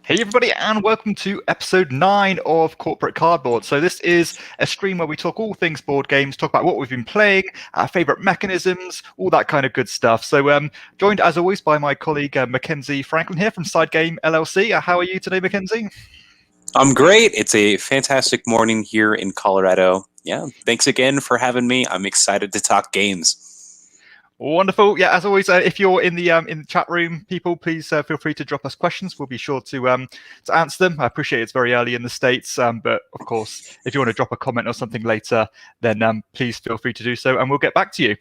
Hey everybody, and welcome to episode 9 of Corporate Cardboard. So this is a stream where we talk all things board games, talk about what we've been playing, our favourite mechanisms, all that kind of good stuff. So joined as always by my colleague Mackenzie Franklin here from Side Game LLC. How are you today, Mackenzie? I'm great. It's a fantastic morning here in Colorado. Yeah, thanks again for having me. I'm excited to talk games. Wonderful. Yeah, as always, if you're in the chat room, people, please feel free to drop us questions. We'll be sure to answer them. I appreciate it's very early in the States, but of course, if you want to drop a comment or something later, then please feel free to do so, and we'll get back to you.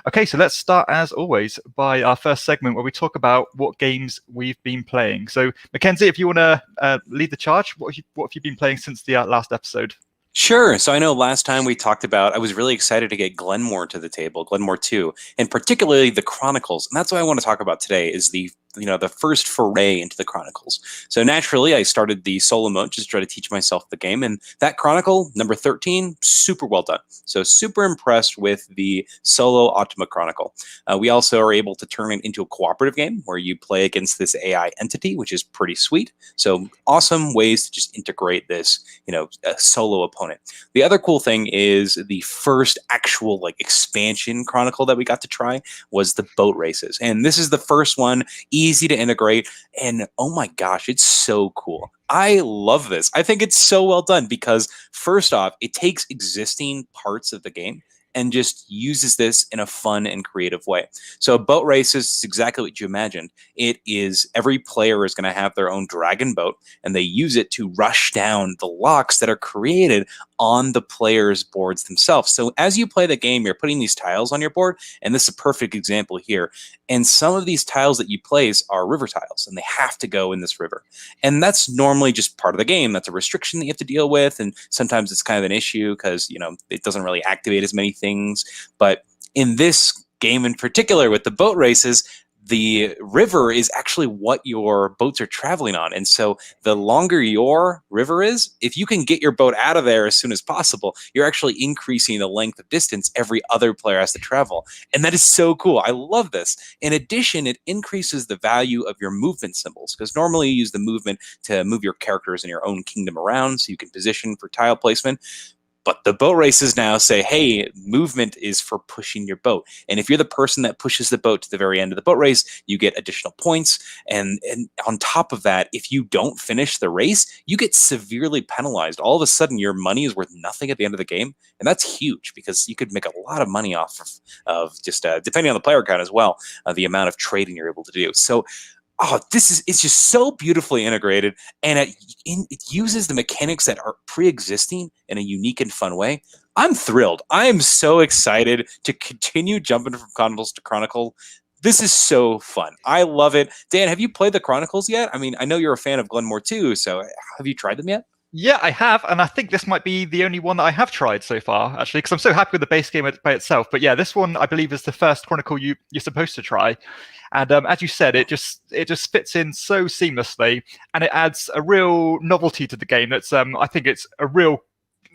Okay, so let's start as always by our first segment where we talk about what games we've been playing. So, Mackenzie, if you want to lead the charge, what have you been playing since the last episode? Sure. So I know last time we talked about, I was really excited to get Glenmore to the table, Glenmore 2, and particularly the Chronicles. And that's what I want to talk about today is the first foray into the Chronicles. So naturally, I started the solo mode, just try to teach myself the game. And that Chronicle, number 13, super well done. So super impressed with the solo Optima Chronicle. We also are able to turn it into a cooperative game where you play against this AI entity, which is pretty sweet. So awesome ways to just integrate this, a solo opponent. The other cool thing is the first actual expansion Chronicle that we got to try was the boat races. And this is the first one, easy to integrate, and oh my gosh, it's so cool. I love this. I think it's so well done because first off, it takes existing parts of the game and just uses this in a fun and creative way. So boat races is exactly what you imagined. It is every player is going to have their own dragon boat, and they use it to rush down the locks that are created on the players' boards themselves. So as you play the game, you're putting these tiles on your board, and this is a perfect example here. And some of these tiles that you place are river tiles, and they have to go in this river. And that's normally just part of the game. That's a restriction that you have to deal with, and sometimes it's kind of an issue because, it doesn't really activate as many things. But in this game in particular with the boat races, the river is actually what your boats are traveling on. And so the longer your river is, if you can get your boat out of there as soon as possible, you're actually increasing the length of distance every other player has to travel. And that is so cool. I love this. In addition, it increases the value of your movement symbols, because normally you use the movement to move your characters in your own kingdom around so you can position for tile placement. But the boat races now say, hey, movement is for pushing your boat. And if you're the person that pushes the boat to the very end of the boat race, you get additional points. And on top of that, if you don't finish the race, you get severely penalized. All of a sudden, your money is worth nothing at the end of the game. And that's huge because you could make a lot of money off of just, depending on the player count as well, the amount of trading you're able to do. So it's just so beautifully integrated, and it uses the mechanics that are pre-existing in a unique and fun way. I'm thrilled. I am so excited to continue jumping from Chronicles to Chronicle. This is so fun. I love it. Dan, have you played the Chronicles yet? I mean, I know you're a fan of Glenmore too, so have you tried them yet? Yeah, I have, and I think this might be the only one that I have tried so far, actually, because I'm so happy with the base game by itself. But yeah, this one I believe is the first Chronicle you're supposed to try, and as you said, it just fits in so seamlessly, and it adds a real novelty to the game. That's I think it's a real.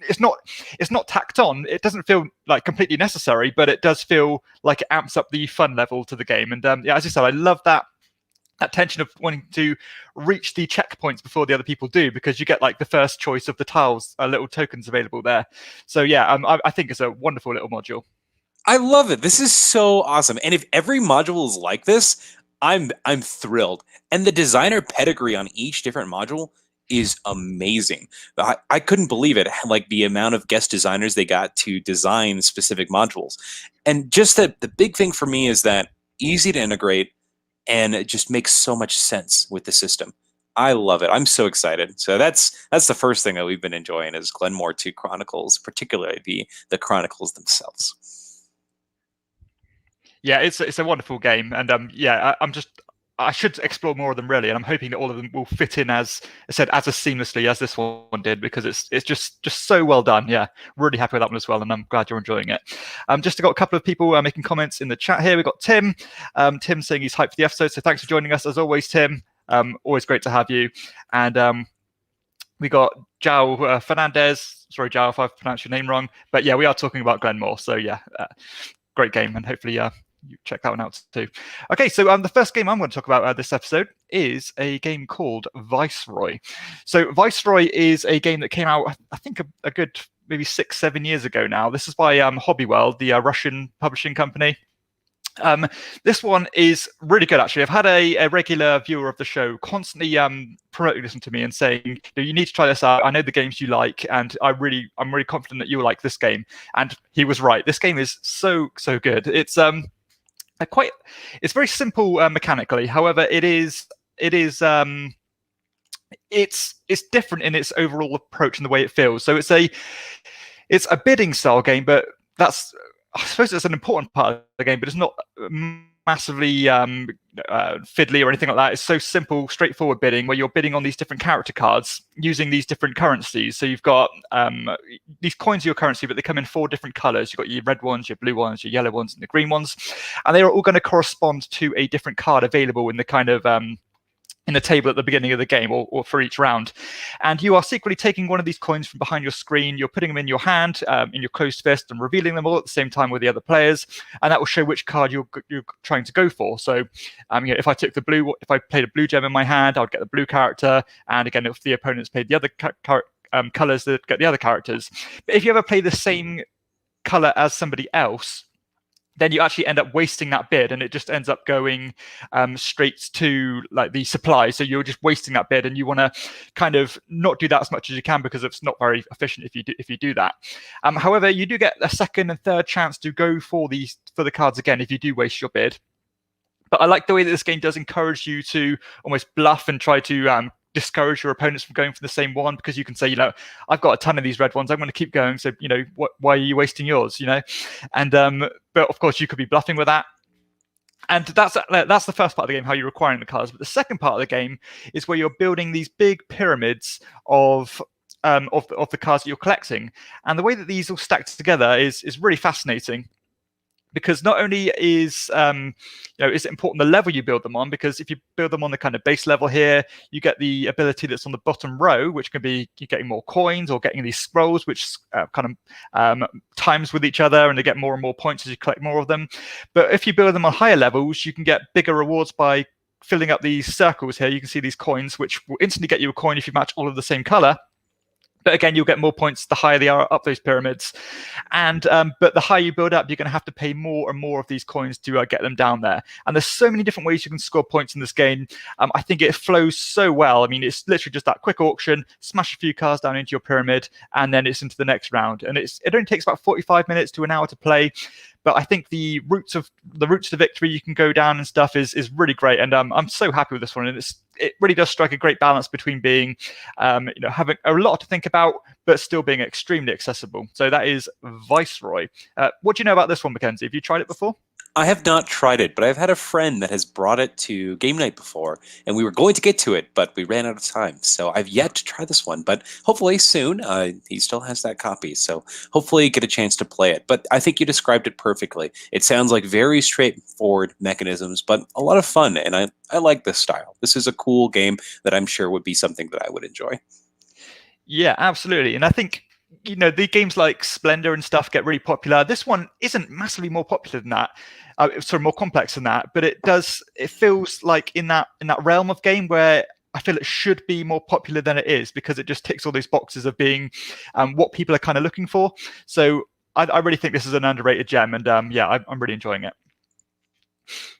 It's not tacked on. It doesn't feel like completely necessary, but it does feel like it amps up the fun level to the game. And yeah, as you said, I love that tension of wanting to reach the checkpoints before the other people do, because you get the first choice of the tiles, little tokens available there. So yeah, I think it's a wonderful little module. I love it. This is so awesome. And if every module is like this, I'm thrilled. And the designer pedigree on each different module is amazing. I couldn't believe it, like the amount of guest designers they got to design specific modules. And just that the big thing for me is that easy to integrate, and it just makes so much sense with the system. I love it. I'm so excited. So that's the first thing that we've been enjoying is Glenmore 2 Chronicles, particularly the Chronicles themselves. Yeah, it's a wonderful game, and yeah, I should explore more of them really, and I'm hoping that all of them will fit in as seamlessly as this one did, because it's just so well done. Yeah, really happy with that one as well, and I'm glad you're enjoying it. Just got a couple of people making comments in the chat here. We've got Tim. Tim saying he's hyped for the episode, so thanks for joining us as always, Tim. Always great to have you. And we got Jao Fernandez. Sorry, Jao, if I've pronounced your name wrong, but yeah, we are talking about Glenmore. So yeah, great game, and hopefully you check that one out too. Okay, so the first game I'm going to talk about this episode is a game called Viceroy. So Viceroy is a game that came out, I think, a good maybe 6-7 years ago now. This is by Hobbyworld, the Russian publishing company. This one is really good, actually. I've had a regular viewer of the show constantly promoting this to me and saying, you need to try this out. I know the games you like, and I'm really confident that you will like this game. And he was right. This game is so good. It's it's very simple mechanically. However, it's different in its overall approach and the way it feels. So it's a bidding style game, but I suppose it's an important part of the game, but it's not massively fiddly or anything like that. It's so simple, straightforward bidding, where you're bidding on these different character cards using these different currencies. So you've got these coins are your currency, but they come in 4 different colors. You've got your red ones, your blue ones, your yellow ones, and the green ones. And they're all going to correspond to a different card available in the kind of in the table at the beginning of the game, or for each round. And you are secretly taking one of these coins from behind your screen. You're putting them in your hand, in your closed fist, and revealing them all at the same time with the other players. And that will show which card you're trying to go for. So if I took if I played a blue gem in my hand, I would get the blue character. And again, if the opponents played the other colors, they'd get the other characters. But if you ever play the same color as somebody else, then you actually end up wasting that bid, and it just ends up going straight to like the supply. So you're just wasting that bid, and you want to kind of not do that as much as you can, because it's not very efficient if you do that. However, you do get a second and third chance to go for the cards again if you do waste your bid. But I like the way that this game does encourage you to almost bluff and try to discourage your opponents from going for the same one, because you can say, I've got a ton of these red ones, I'm going to keep going, so why are you wasting yours? And but of course you could be bluffing with that. And that's the first part of the game, how you're acquiring the cards. But the second part of the game is where you're building these big pyramids of the cards that you're collecting. And the way that these all stack together is really fascinating. Because not only is it important the level you build them on, because if you build them on the kind of base level here, you get the ability that's on the bottom row, which can be you getting more coins or getting these scrolls, which kind of times with each other, and they get more and more points as you collect more of them. But if you build them on higher levels, you can get bigger rewards by filling up these circles here. You can see these coins, which will instantly get you a coin if you match all of the same color. But again, you'll get more points the higher they are up those pyramids. And but the higher you build up, you're going to have to pay more and more of these coins to get them down there. And there's so many different ways you can score points in this game. I think it flows so well. I mean, it's literally just that quick auction, smash a few cards down into your pyramid, and then it's into the next round. And it only takes about 45 minutes to an hour to play. But I think the routes to victory you can go down and stuff is really great, and I'm so happy with this one. And it really does strike a great balance between being, having a lot to think about, but still being extremely accessible. So that is Viceroy. What do you know about this one, Mackenzie? Have you tried it before? I have not tried it, but I've had a friend that has brought it to game night before, and we were going to get to it, but we ran out of time. So I've yet to try this one, but hopefully soon. He still has that copy, so hopefully get a chance to play it. But I think you described it perfectly. It sounds like very straightforward mechanisms, but a lot of fun, and I like this style. This is a cool game that I'm sure would be something that I would enjoy. Yeah, absolutely. And I think the games like Splendor and stuff get really popular. This one isn't massively more popular than that. More complex than that, but it feels like in that realm of game where I feel it should be more popular than it is, because it just ticks all those boxes of being what people are kind of looking for. So I really think this is an underrated gem, and I'm really enjoying it.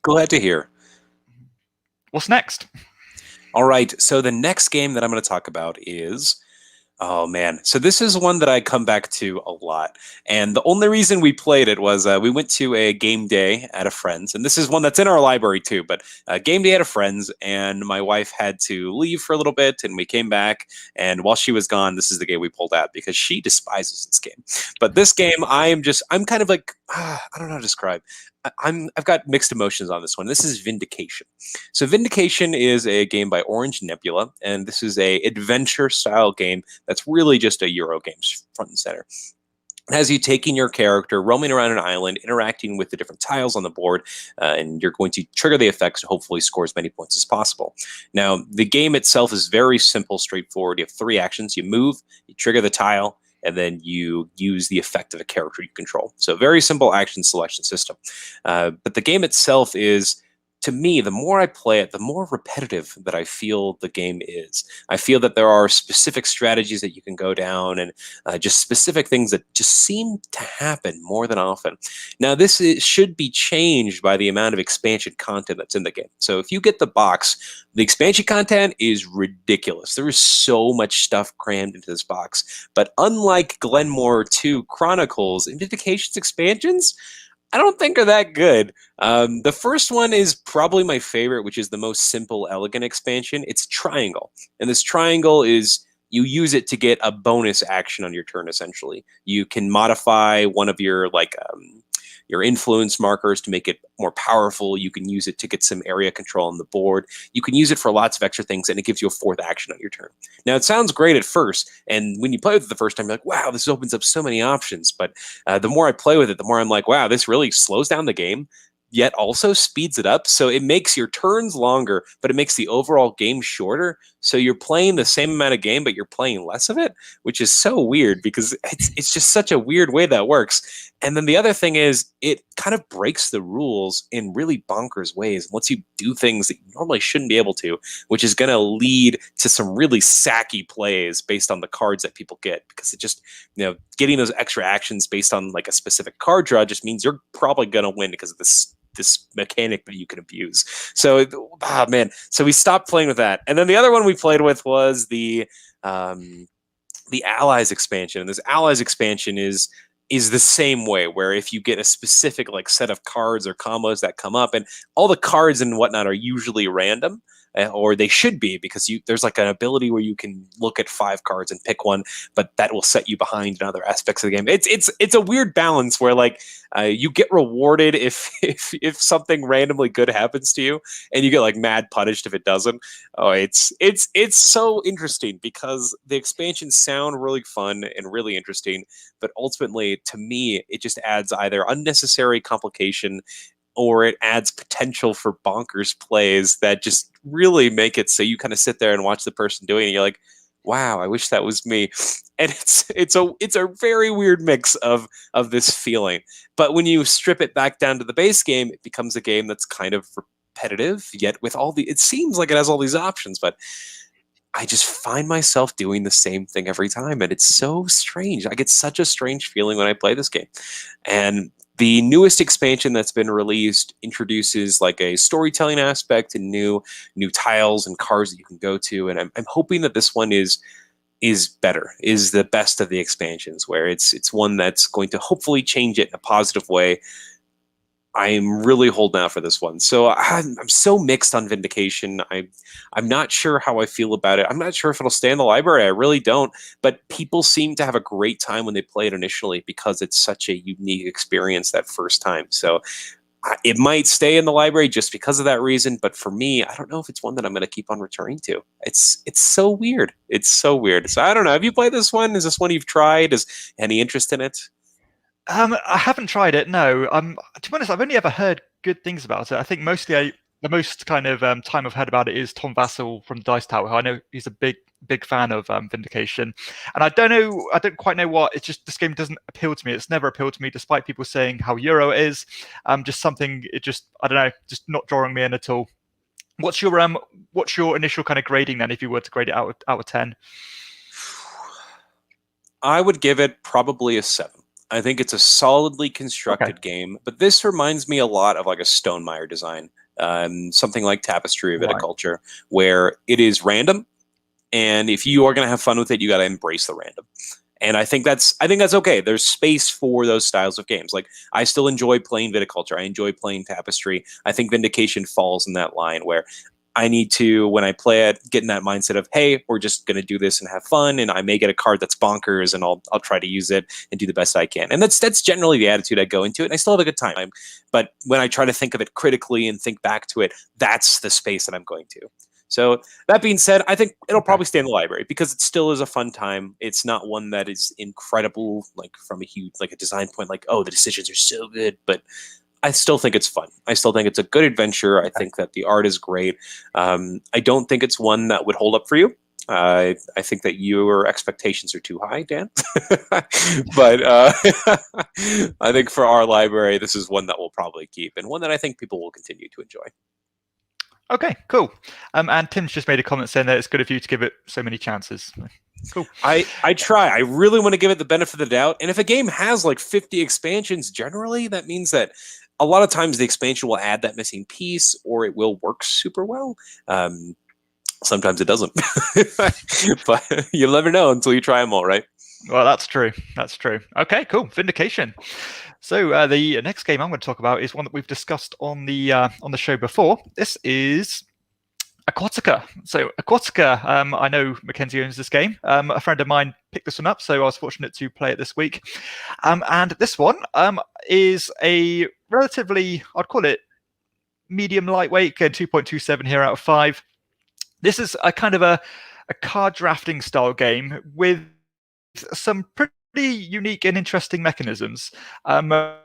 Glad to hear. What's next? All right, so the next game that I'm going to talk about is... Oh, man. So this is one that I come back to a lot. And the only reason we played it was we went to a game day at a friend's. And this is one that's in our library, too. But game day at a friend's, and my wife had to leave for a little bit, and we came back. And while she was gone, this is the game we pulled out, because she despises this game. But this game, I'm kind of like, I don't know how to describe. I've got mixed emotions on this one. This is Vindication. So Vindication is a game by Orange Nebula, and this is a adventure-style game that's really just a Euro game front and center. It has you taking your character, roaming around an island, interacting with the different tiles on the board, and you're going to trigger the effects to hopefully score as many points as possible. Now, the game itself is very simple, straightforward. You have 3 actions. You move, you trigger the tile, and then you use the effect of a character you control. So very simple action selection system. But the game itself is, to me, the more I play it, the more repetitive that I feel the game is. I feel that there are specific strategies that you can go down, and just specific things that just seem to happen more than often. Now, should be changed by the amount of expansion content that's in the game. So if you get the box, the expansion content is ridiculous. There is so much stuff crammed into this box. But unlike Glenmore 2 Chronicles, and Vindication's expansions, I don't think are that good. The first one is probably my favorite, which is the most simple, elegant expansion. It's a triangle. And this triangle is, you use it to get a bonus action on your turn, essentially. You can modify one of your your influence markers to make it more powerful. You can use it to get some area control on the board. You can use it for lots of extra things, and it gives you a fourth action on your turn. Now, it sounds great at first, and when you play with it the first time, you're like, wow, this opens up so many options. But the more I play with it, the more I'm like, wow, this really slows down the game, yet also speeds it up. So it makes your turns longer, but it makes the overall game shorter. So you're playing the same amount of game, but you're playing less of it, which is so weird because it's just such a weird way that works. And then the other thing is, it kind of breaks the rules in really bonkers ways. Once you do things that you normally shouldn't be able to, which is going to lead to some really sacky plays based on the cards that people get, because it just, getting those extra actions based on like a specific card draw just means you're probably going to win because of this mechanic that you can abuse. So, man. So we stopped playing with that. And then the other one we played with was the Allies expansion. And this Allies expansion is the same way, where if you get a specific set of cards or combos that come up, and all the cards and whatnot are usually random, or they should be, because there's an ability where you can look at 5 cards and pick one, but that will set you behind in other aspects of the game. It's a weird balance where you get rewarded if something randomly good happens to you, and you get mad punished if it doesn't. Oh, it's so interesting because the expansions sound really fun and really interesting, but ultimately to me it just adds either unnecessary complication or it adds potential for bonkers plays that just really make it so you kind of sit there and watch the person doing it, and you're like, wow, I wish that was me. And it's a very weird mix of this feeling. But when you strip it back down to the base game, it becomes a game that's kind of repetitive, yet with it seems like it has all these options, but I just find myself doing the same thing every time, and it's so strange. I get such a strange feeling when I play this game. And the newest expansion that's been released introduces a storytelling aspect and new tiles and cards that you can go to. And I'm hoping that this one is better, is the best of the expansions, where it's one that's going to hopefully change it in a positive way. I'm really holding out for this one. So I'm so mixed on Vindication. I'm not sure how I feel about it. I'm not sure if it'll stay in the library. I really don't. But people seem to have a great time when they play it initially because it's such a unique experience that first time. So it might stay in the library just because of that reason. But for me, I don't know if it's one that I'm going to keep on returning to. It's so weird. It's so weird. So I don't know. Have you played this one? Is this one you've tried? Is any interest in it? I haven't tried it. No. To be honest, I've only ever heard good things about it. I think mostly the most kind of time I've heard about it is Tom Vassell from Dice Tower, who I know he's a big fan of Vindication. And I don't quite know what. It's just this game doesn't appeal to me. It's never appealed to me, despite people saying how Euro it is. Just something. I don't know, just not drawing me in at all. What's your initial kind of grading then, if you were to grade it out of 10? I would give it probably a 7. I think it's a solidly constructed game, but this reminds me a lot of a Stonemaier design, something like Tapestry of Viticulture, where it is random, and if you are going to have fun with it, you got to embrace the random. And I think that's okay. There's space for those styles of games. I still enjoy playing Viticulture. I enjoy playing Tapestry. I think Vindication falls in that line where I need to, when I play it, get in that mindset of, hey, we're just going to do this and have fun, and I may get a card that's bonkers, and I'll try to use it and do the best I can. And that's generally the attitude I go into it, and I still have a good time. But when I try to think of it critically and think back to it, that's the space that I'm going to. So that being said, I think it'll probably stay in the library because it still is a fun time. It's not one that is incredible, from a huge, a design point, oh, the decisions are so good, but I still think it's fun. I still think it's a good adventure. I think that the art is great. I don't think it's one that would hold up for you. I think that your expectations are too high, Dan. But I think for our library, this is one that we'll probably keep, and one that I think people will continue to enjoy. Okay, cool. And Tim's just made a comment saying that it's good of you to give it so many chances. Cool. I try. I really want to give it the benefit of the doubt. And if a game has like 50 expansions, generally that means that a lot of times the expansion will add that missing piece, or it will work super well. Sometimes it doesn't, but you'll never know until you try them all, right? Well, that's true. That's true. Okay, cool. Vindication. So the next game I'm going to talk about is one that we've discussed on the show before. This is Aquatica. So Aquatica, I know Mackenzie owns this game. A friend of mine picked this one up, so I was fortunate to play it this week. And this one is a relatively, I'd call it medium lightweight, 2.27 here out of 5. This is a kind of a card drafting style game with some pretty unique and interesting mechanisms that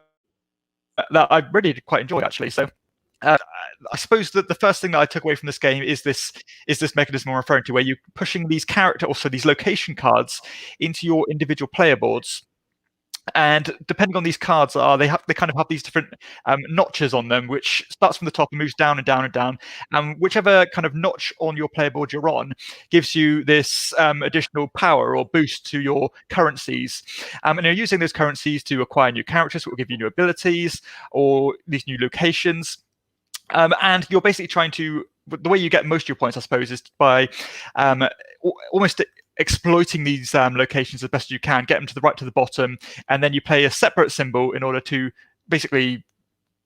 I really did quite enjoy, actually. So I suppose that the first thing that I took away from this game is this mechanism I'm referring to, where you're pushing these these location cards into your individual player boards. And depending on these cards, they kind of have these different notches on them, which starts from the top and moves down and down and down. And whichever kind of notch on your player board you're on gives you this additional power or boost to your currencies. And you're using those currencies to acquire new characters, which will give you new abilities or these new locations. And you're basically trying to, the way you get most of your points, I suppose, is by almost exploiting these locations as best you can, get them to the right to the bottom, and then you play a separate symbol in order to basically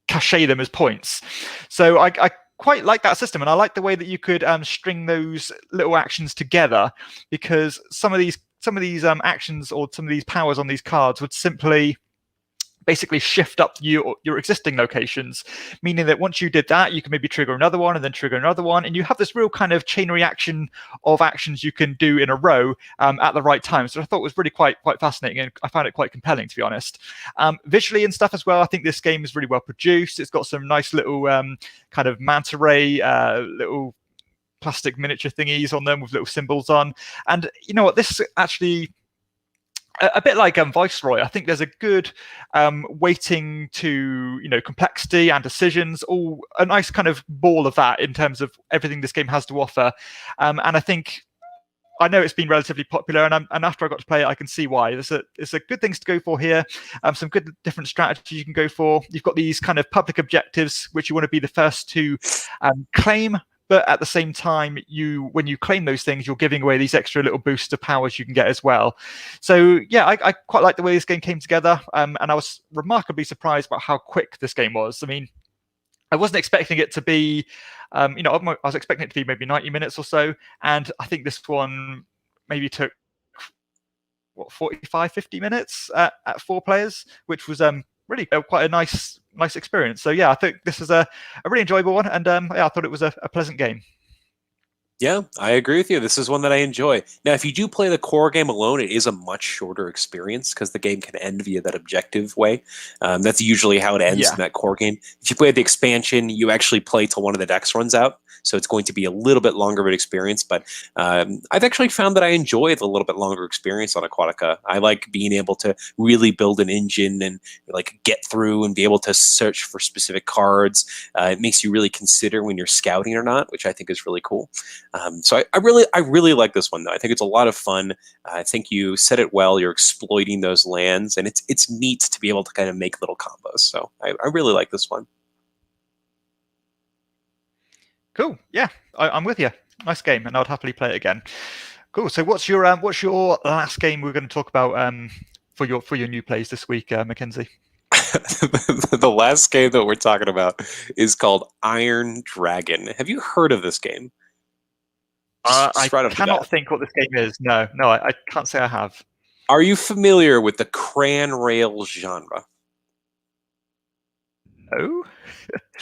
cachet them as points. So I quite like that system, and I like the way that you could string those little actions together, because some of these actions or some of these powers on these cards would simply basically shift up your existing locations, meaning that once you did that, you can maybe trigger another one and then trigger another one, and you have this real kind of chain reaction of actions you can do in a row at the right time. So I thought it was really quite fascinating, and I found it quite compelling, to be honest. Visually and stuff as well, I think this game is really well produced. It's got some nice little kind of manta ray little plastic miniature thingies on them with little symbols on. And you know what, this actually, a bit like Viceroy, I think there's a good weighting to complexity and decisions, all a nice kind of ball of that in terms of everything this game has to offer. And I know it's been relatively popular, and after I got to play it, I can see why. There's a good things to go for here. Some good different strategies you can go for. You've got these kind of public objectives, which you want to be the first to claim. But at the same time, when you claim those things, you're giving away these extra little boosts of powers you can get as well. So yeah, I quite like the way this game came together, and I was remarkably surprised about how quick this game was. I mean, I wasn't expecting it to be, I was expecting it to be maybe 90 minutes or so, and I think this one maybe took 45, 50 minutes at 4 players, which was really quite a nice experience. So yeah, I think this is a really enjoyable one, and yeah, I thought it was a pleasant game. Yeah, I agree with you. This is one that I enjoy. Now, if you do play the core game alone, it is a much shorter experience because the game can end via that objective way. That's usually how it ends in that core game. If you play the expansion, you actually play till one of the decks runs out. So it's going to be a little bit longer of an experience, but I've actually found that I enjoy the little bit longer experience on Aquatica. I like being able to really build an engine and like get through and be able to search for specific cards. It makes you really consider when you're scouting or not, which I think is really cool. So I really like this one, though. I think it's a lot of fun. I think you said it well. You're exploiting those lands, and it's neat to be able to kind of make little combos. So I really like this one. Cool. Yeah, I'm with you. Nice game, and I'd happily play it again. Cool. So what's your last game we're going to talk about for your new plays this week, Mackenzie? The last game that we're talking about is called Iron Dragon. Have you heard of this game? I cannot think what this game is. No, I can't say I have. Are you familiar with the cran rail genre? No.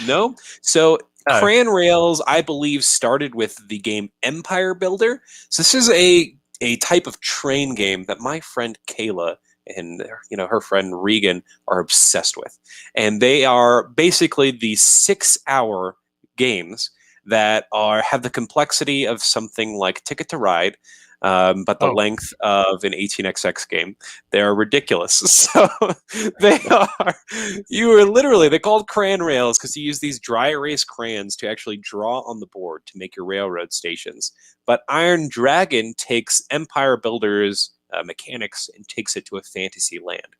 No? So cran rails, I believe, started with the game Empire Builder. So this is a type of train game that my friend Kayla and her friend Regan are obsessed with. And they are basically these 6-hour games that have the complexity of something like Ticket to Ride, but the Oh. length of an 18xx game. They're ridiculous. So they are, they're called crayon rails because you use these dry erase crayons to actually draw on the board to make your railroad stations. But Iron Dragon takes Empire Builders mechanics and takes it to a fantasy land.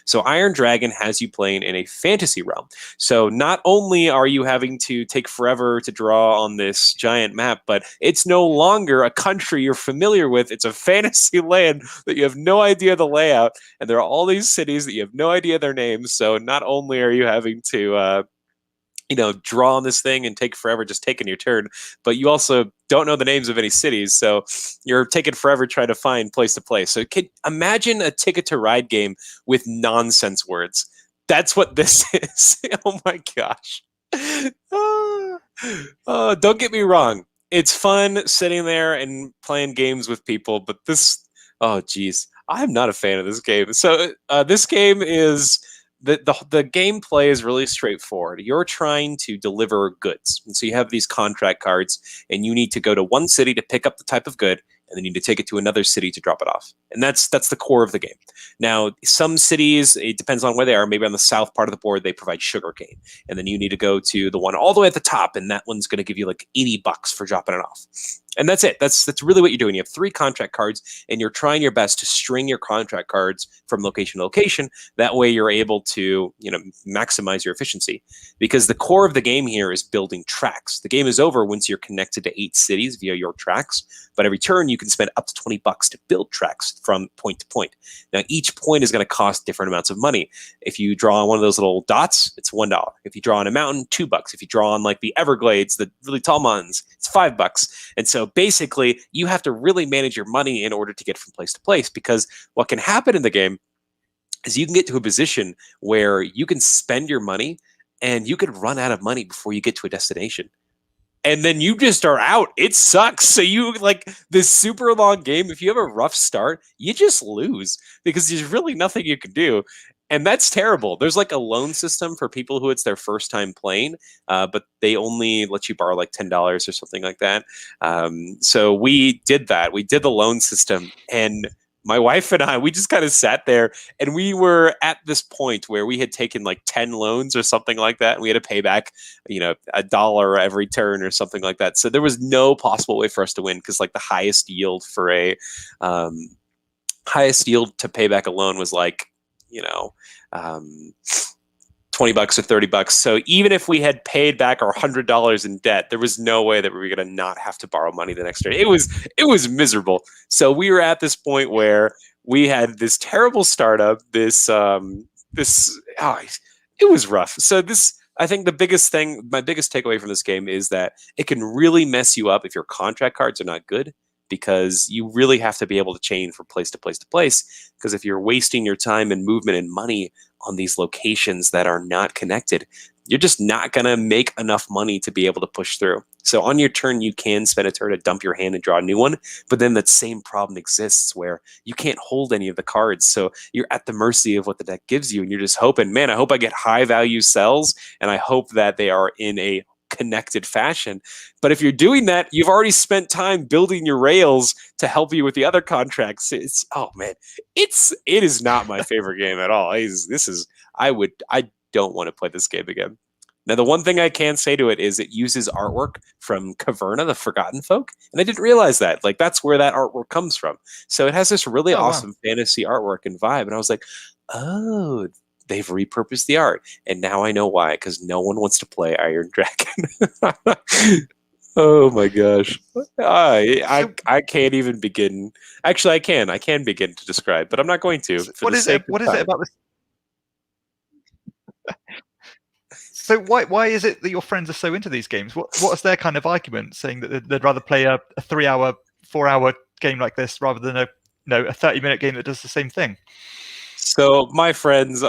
So Iron Dragon has you playing in a fantasy realm. So not only are you having to take forever to draw on this giant map, but it's no longer a country you're familiar with. It's a fantasy land that you have no idea the layout, and there are all these cities that you have no idea their names. So not only are you having to draw on this thing and take forever just taking your turn, but you also don't know the names of any cities, so you're taking forever trying to find place to play. So imagine a Ticket to Ride game with nonsense words. That's what this is. Oh my gosh. Don't get me wrong. It's fun sitting there and playing games with people, but oh geez, I'm not a fan of this game. So this game is... The gameplay is really straightforward. You're trying to deliver goods. And so you have these contract cards, and you need to go to one city to pick up the type of good, and then you need to take it to another city to drop it off. And that's the core of the game. Now, some cities, it depends on where they are. Maybe on the south part of the board, they provide sugarcane. And then you need to go to the one all the way at the top, and that one's going to give you like $80 for dropping it off. And that's it. That's really what you're doing. You have 3 contract cards, and you're trying your best to string your contract cards from location to location. That way you're able to, maximize your efficiency. Because the core of the game here is building tracks. The game is over once you're connected to 8 cities via your tracks. But every turn, you can spend up to $20 to build tracks from point to point. Now, each point is going to cost different amounts of money. If you draw on one of those little dots, it's $1. If you draw on a mountain, $2. If you draw on like the Everglades, the really tall mountains, it's $5. And so basically, you have to really manage your money in order to get from place to place, because what can happen in the game is you can get to a position where you can spend your money and you could run out of money before you get to a destination. And then you just are out. It sucks. So you like this super long game. If you have a rough start, you just lose because there's really nothing you can do. And that's terrible. There's like a loan system for people who it's their first time playing, but they only let you borrow like $10 or something like that. So we did that. We did the loan system, and my wife and I, we just kind of sat there, and we were at this point where we had taken like 10 loans or something like that, and we had to pay back, $1 every turn or something like that. So there was no possible way for us to win, because like the highest yield to pay back a loan was like, $20 or $30. So even if we had paid back our $100 in debt, there was no way that we were going to not have to borrow money the next day. It was miserable. So we were at this point where we had this terrible startup. It was rough. So I think my biggest takeaway from this game is that it can really mess you up if your contract cards are not good, because you really have to be able to chain from place to place to place. Because if you're wasting your time and movement and money on these locations that are not connected, you're just not going to make enough money to be able to push through. So on your turn, you can spend a turn to dump your hand and draw a new one, but then that same problem exists where you can't hold any of the cards. So you're at the mercy of what the deck gives you, and you're just hoping, man, I hope I get high value cells, and I hope that they are in a connected fashion. But if you're doing that, you've already spent time building your rails to help you with the other contracts. It is not my favorite game at all. I don't want to play this game again. Now, the one thing I can say to it is it uses artwork from Caverna, the Forgotten Folk, and I didn't realize that. Like, that's where that artwork comes from. So it has this really awesome fantasy artwork and vibe, and I was like, oh, they've repurposed the art, and now I know why, because no one wants to play Iron Dragon. Oh my gosh. I can't even begin. Actually, I can begin to describe, but I'm not going to. What is it about this? So why is it that your friends are so into these games? What is their kind of argument, saying that they'd rather play a 3-hour, 4-hour game like this rather than a 30-minute game that does the same thing? So my friends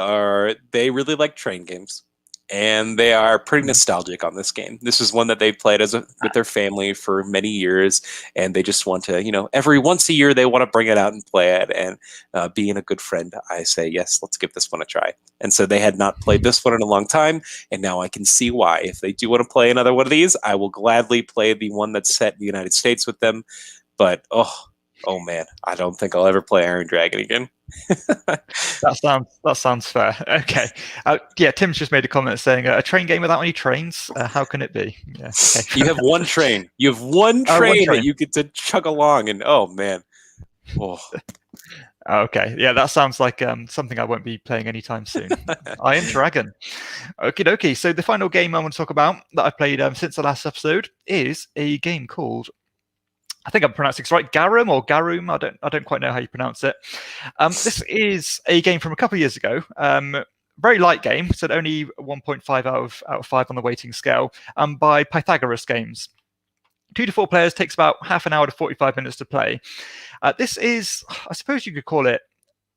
they really like train games. and they are pretty nostalgic on this game. This is one that they've played with their family for many years, and they just want to, every once a year they want to bring it out and play it. And being a good friend, I say, yes, let's give this one a try. And so they had not played this one in a long time, and now I can see why. If they do want to play another one of these, I will gladly play the one that's set in the United States with them. But oh man, I don't think I'll ever play Iron Dragon again. That sounds fair. Okay. Yeah, Tim's just made a comment saying a train game without any trains. How can it be? Yeah. Okay. You have one train. You have one train that you get to chug along, and oh man. Oh. Okay. Yeah, that sounds like something I won't be playing anytime soon. Iron Dragon. Okie dokie. So the final game I want to talk about that I've played since the last episode is a game called, I think I'm pronouncing this right, Garum or Garum. I don't quite know how you pronounce it. This is a game from a couple of years ago. Very light game, so only 1.5 out of 5 on the weighting scale. By Pythagoras Games. 2 to 4 players, takes about half an hour to 45 minutes to play. This is, I suppose you could call it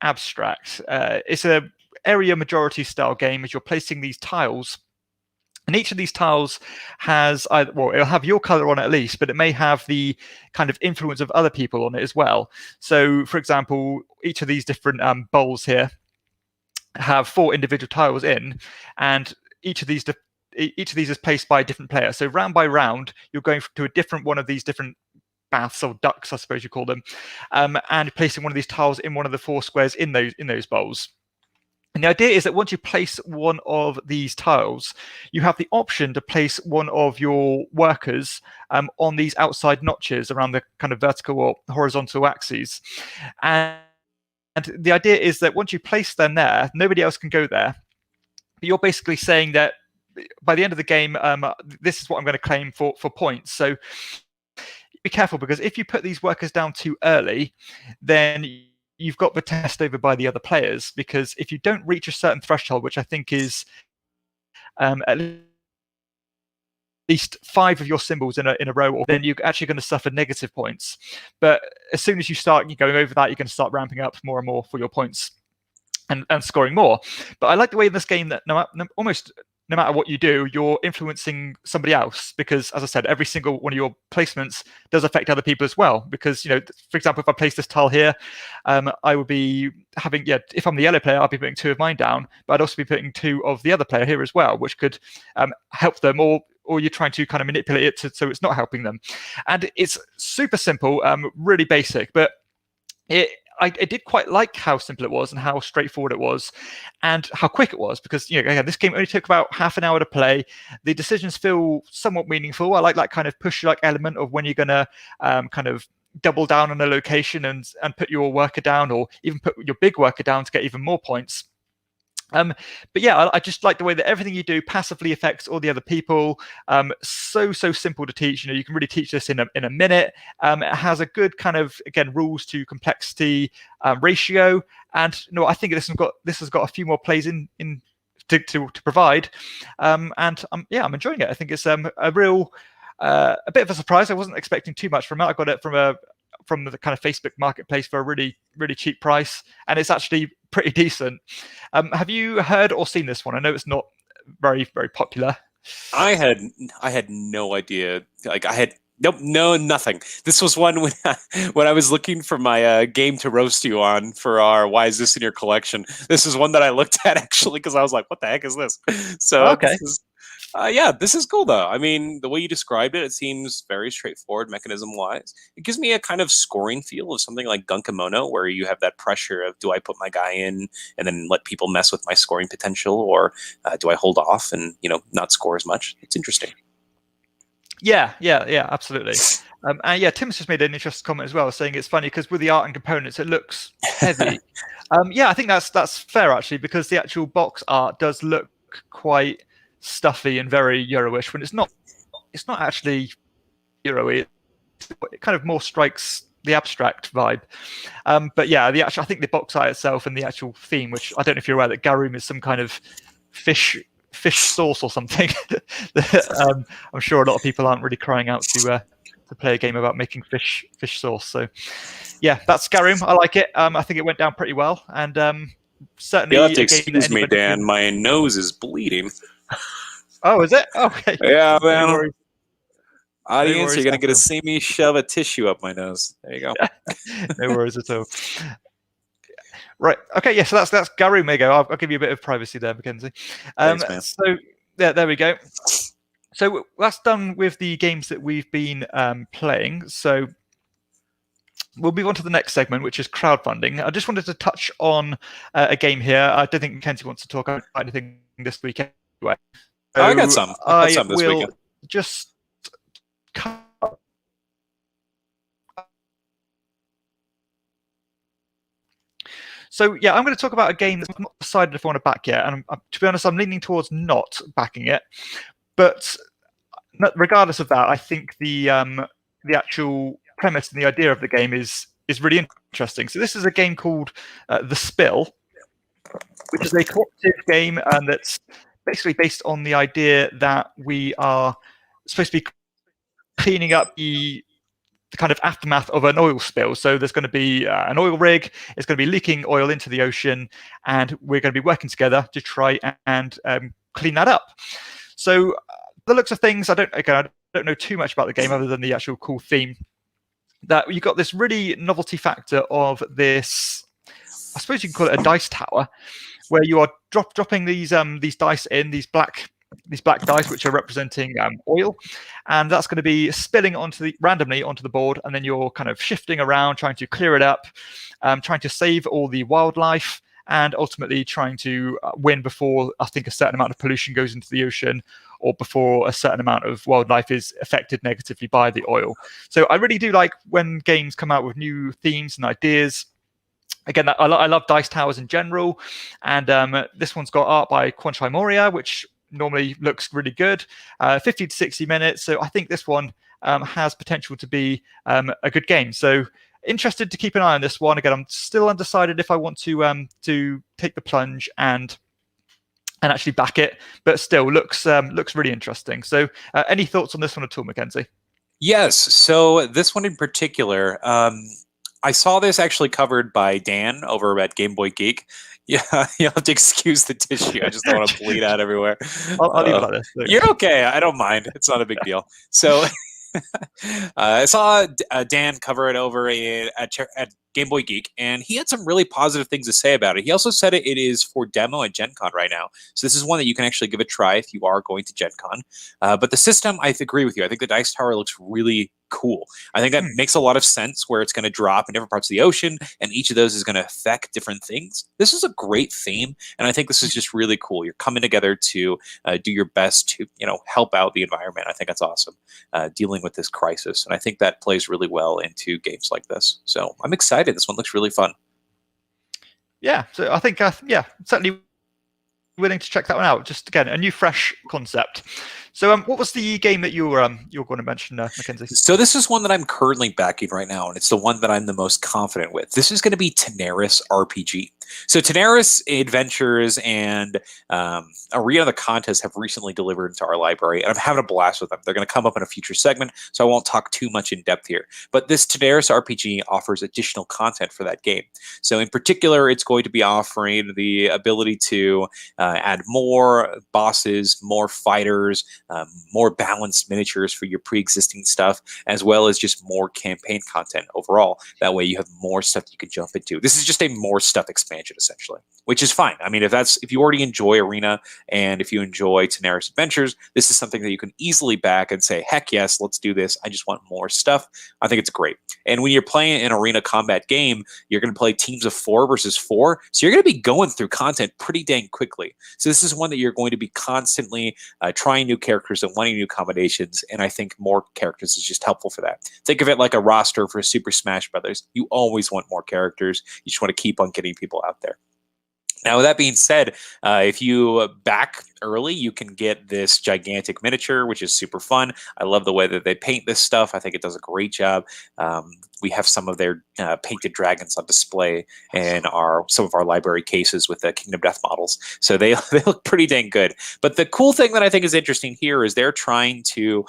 abstract. It's a area majority style game as you're placing these tiles. And each of these tiles has it'll have your color on it at least, but it may have the kind of influence of other people on it as well. So, for example, each of these different bowls here have 4 individual tiles in, and each of these is placed by a different player. So round by round, you're going to a different one of these different baths or ducts, I suppose you call them, and placing one of these tiles in one of the 4 squares in those bowls. And the idea is that once you place one of these tiles, you have the option to place one of your workers on these outside notches around the kind of vertical or horizontal axes. And the idea is that once you place them there, nobody else can go there. But you're basically saying that by the end of the game, this is what I'm going to claim for points. So be careful, because if you put these workers down too early, then you've got the test over by the other players, because if you don't reach a certain threshold, which I think is at least 5 of your symbols in a row, then you're actually going to suffer negative points. But as soon as you start going over that, you're going to start ramping up more and more for your points and scoring more. But I like the way in this game that almost no matter what you do, you're influencing somebody else, because, as I said, every single one of your placements does affect other people as well. Because, for example, if I place this tile here, I would be having, if I'm the yellow player, I'd be putting 2 of mine down, but I'd also be putting 2 of the other player here as well, which could help them, or you're trying to kind of manipulate it so it's not helping them. And it's super simple, really basic, but I did quite like how simple it was and how straightforward it was and how quick it was, because this game only took about half an hour to play. The decisions feel somewhat meaningful. I like that kind of push element of when you're going to kind of double down on a location and put your worker down, or even put your big worker down to get even more points. But yeah, I just like the way that everything you do passively affects all the other people. So simple to teach. You can really teach this in a minute. It has a good kind of, again, rules to complexity ratio, and I think this has got a few more plays in to provide. And I'm enjoying it. I think it's a bit of a surprise. I wasn't expecting too much from it. I got it from the kind of Facebook marketplace for a really, really cheap price, and it's actually pretty decent. Have you heard or seen this one? I know it's not very, very popular. I had no idea. Like, I had nothing. This was one when I was looking for my game to roast you on for our Why Is This in Your Collection. This is one that I looked at, actually, because I was like, what the heck is this? So okay. This is cool, though. I mean, the way you described it seems very straightforward mechanism-wise. It gives me a kind of scoring feel of something like Gunkamono, where you have that pressure of, do I put my guy in and then let people mess with my scoring potential, or do I hold off and not score as much? It's interesting. Yeah, absolutely. And Tim's just made an interesting comment as well, saying it's funny because with the art and components, it looks heavy. I think that's fair, actually, because the actual box art does look quite stuffy and very Euro-ish, when it's not actually Euro-y. It kind of more strikes the abstract vibe. But yeah, I think the box art itself and the actual theme, which I don't know if you're aware that Garum is some kind of fish sauce or something. I'm sure a lot of people aren't really crying out to play a game about making fish sauce. So yeah, that's Garum. I like it. I think it went down pretty well, and certainly. You'll have to excuse me, Dan. My nose is bleeding. Oh, is it? Okay. Yeah, No man. worries. No Audience, you're worries gonna at get to all. see me shove a tissue up my nose. There you go. No worries at all. Right. Okay. Yeah. So that's Garum. There you go. I'll give you a bit of privacy there, Mackenzie. Thanks, man. So yeah, there we go. So that's done with the games that we've been playing. So we'll move on to the next segment, which is crowdfunding. I just wanted to touch on a game here. I don't think Mackenzie wants to talk about anything this weekend anyway. Oh, I got So some. I got I some this will weekend. just. So yeah, I'm going to talk about a game that's not decided if I want to back yet, and to be honest, I'm leaning towards not backing it. But regardless of that, I think the actual premise and the idea of the game is really interesting. So this is a game called The Spill, which is a cooperative game, and that's basically based on the idea that we are supposed to be cleaning up the kind of aftermath of an oil spill. So there's going to be an oil rig, it's going to be leaking oil into the ocean, and we're going to be working together to try and clean that up. So the looks of things, I don't know too much about the game other than the actual cool theme. That you've got this really novelty factor of this, I suppose you can call it a dice tower, where you are dropping these dice in, these black dice which are representing oil, and that's going to be spilling randomly onto the board, and then you're kind of shifting around, trying to clear it up, trying to save all the wildlife, and ultimately trying to win before I think a certain amount of pollution goes into the ocean, or before a certain amount of wildlife is affected negatively by the oil. So I really do like when games come out with new themes and ideas. Again, I love dice towers in general, and this one's got art by Quantai Moria, which normally looks really good. 50 to 60 minutes, so I think this one has potential to be a good game. So interested to keep an eye on this one. Again, I'm still undecided if I want to take the plunge and actually back it, but still looks really interesting. So any thoughts on this one at all, Mackenzie? Yes. So this one in particular, I saw this actually covered by Dan over at Game Boy Geek. Yeah, you'll have to excuse the tissue. I just don't want to bleed out everywhere. I'll leave it like this. You're okay. I don't mind. It's not a big deal. So I saw Dan cover it over at Game Boy Geek, and he had some really positive things to say about it. He also said it is for demo at Gen Con right now. So this is one that you can actually give a try if you are going to Gen Con. But the system, I agree with you. I think the Dice Tower looks really cool. I think that makes a lot of sense where it's going to drop in different parts of the ocean, and each of those is going to affect different things. This is a great theme, and I think this is just really cool. You're coming together to do your best to help out the environment. I think that's awesome, dealing with this crisis, and I think that plays really well into games like this. So I'm excited. This one looks really fun. Yeah, so I think certainly willing to check that one out. Just again, a new, fresh concept. So, what was the game that you were going to mention, Mackenzie? So this is one that I'm currently backing right now, and it's the one that I'm the most confident with. This is going to be Tenaris RPG. So Tenaris Adventures and Arena the Contest have recently delivered into our library, and I'm having a blast with them. They're going to come up in a future segment, so I won't talk too much in depth here. But this Tenaris RPG offers additional content for that game. So in particular, it's going to be offering the ability to add more bosses, more fighters, more balanced miniatures for your pre-existing stuff, as well as just more campaign content overall. That way you have more stuff you can jump into. This is just a more stuff expansion, essentially, which is fine. I mean, if you already enjoy Arena and if you enjoy Tenaris Adventures, this is something that you can easily back and say, heck yes, let's do this. I just want more stuff. I think it's great. And when you're playing an arena combat game, you're going to play teams of 4 versus 4. So you're going to be going through content pretty dang quickly. So this is one that you're going to be constantly trying new characters and wanting new combinations. And I think more characters is just helpful for that. Think of it like a roster for Super Smash Brothers. You always want more characters. You just want to keep on getting people out there. Now, with that being said, if you back early, you can get this gigantic miniature, which is super fun. I love the way that they paint this stuff. I think it does a great job. We have some of their painted dragons on display in some of our library cases with the Kingdom Death models. So they look pretty dang good. But the cool thing that I think is interesting here is they're trying to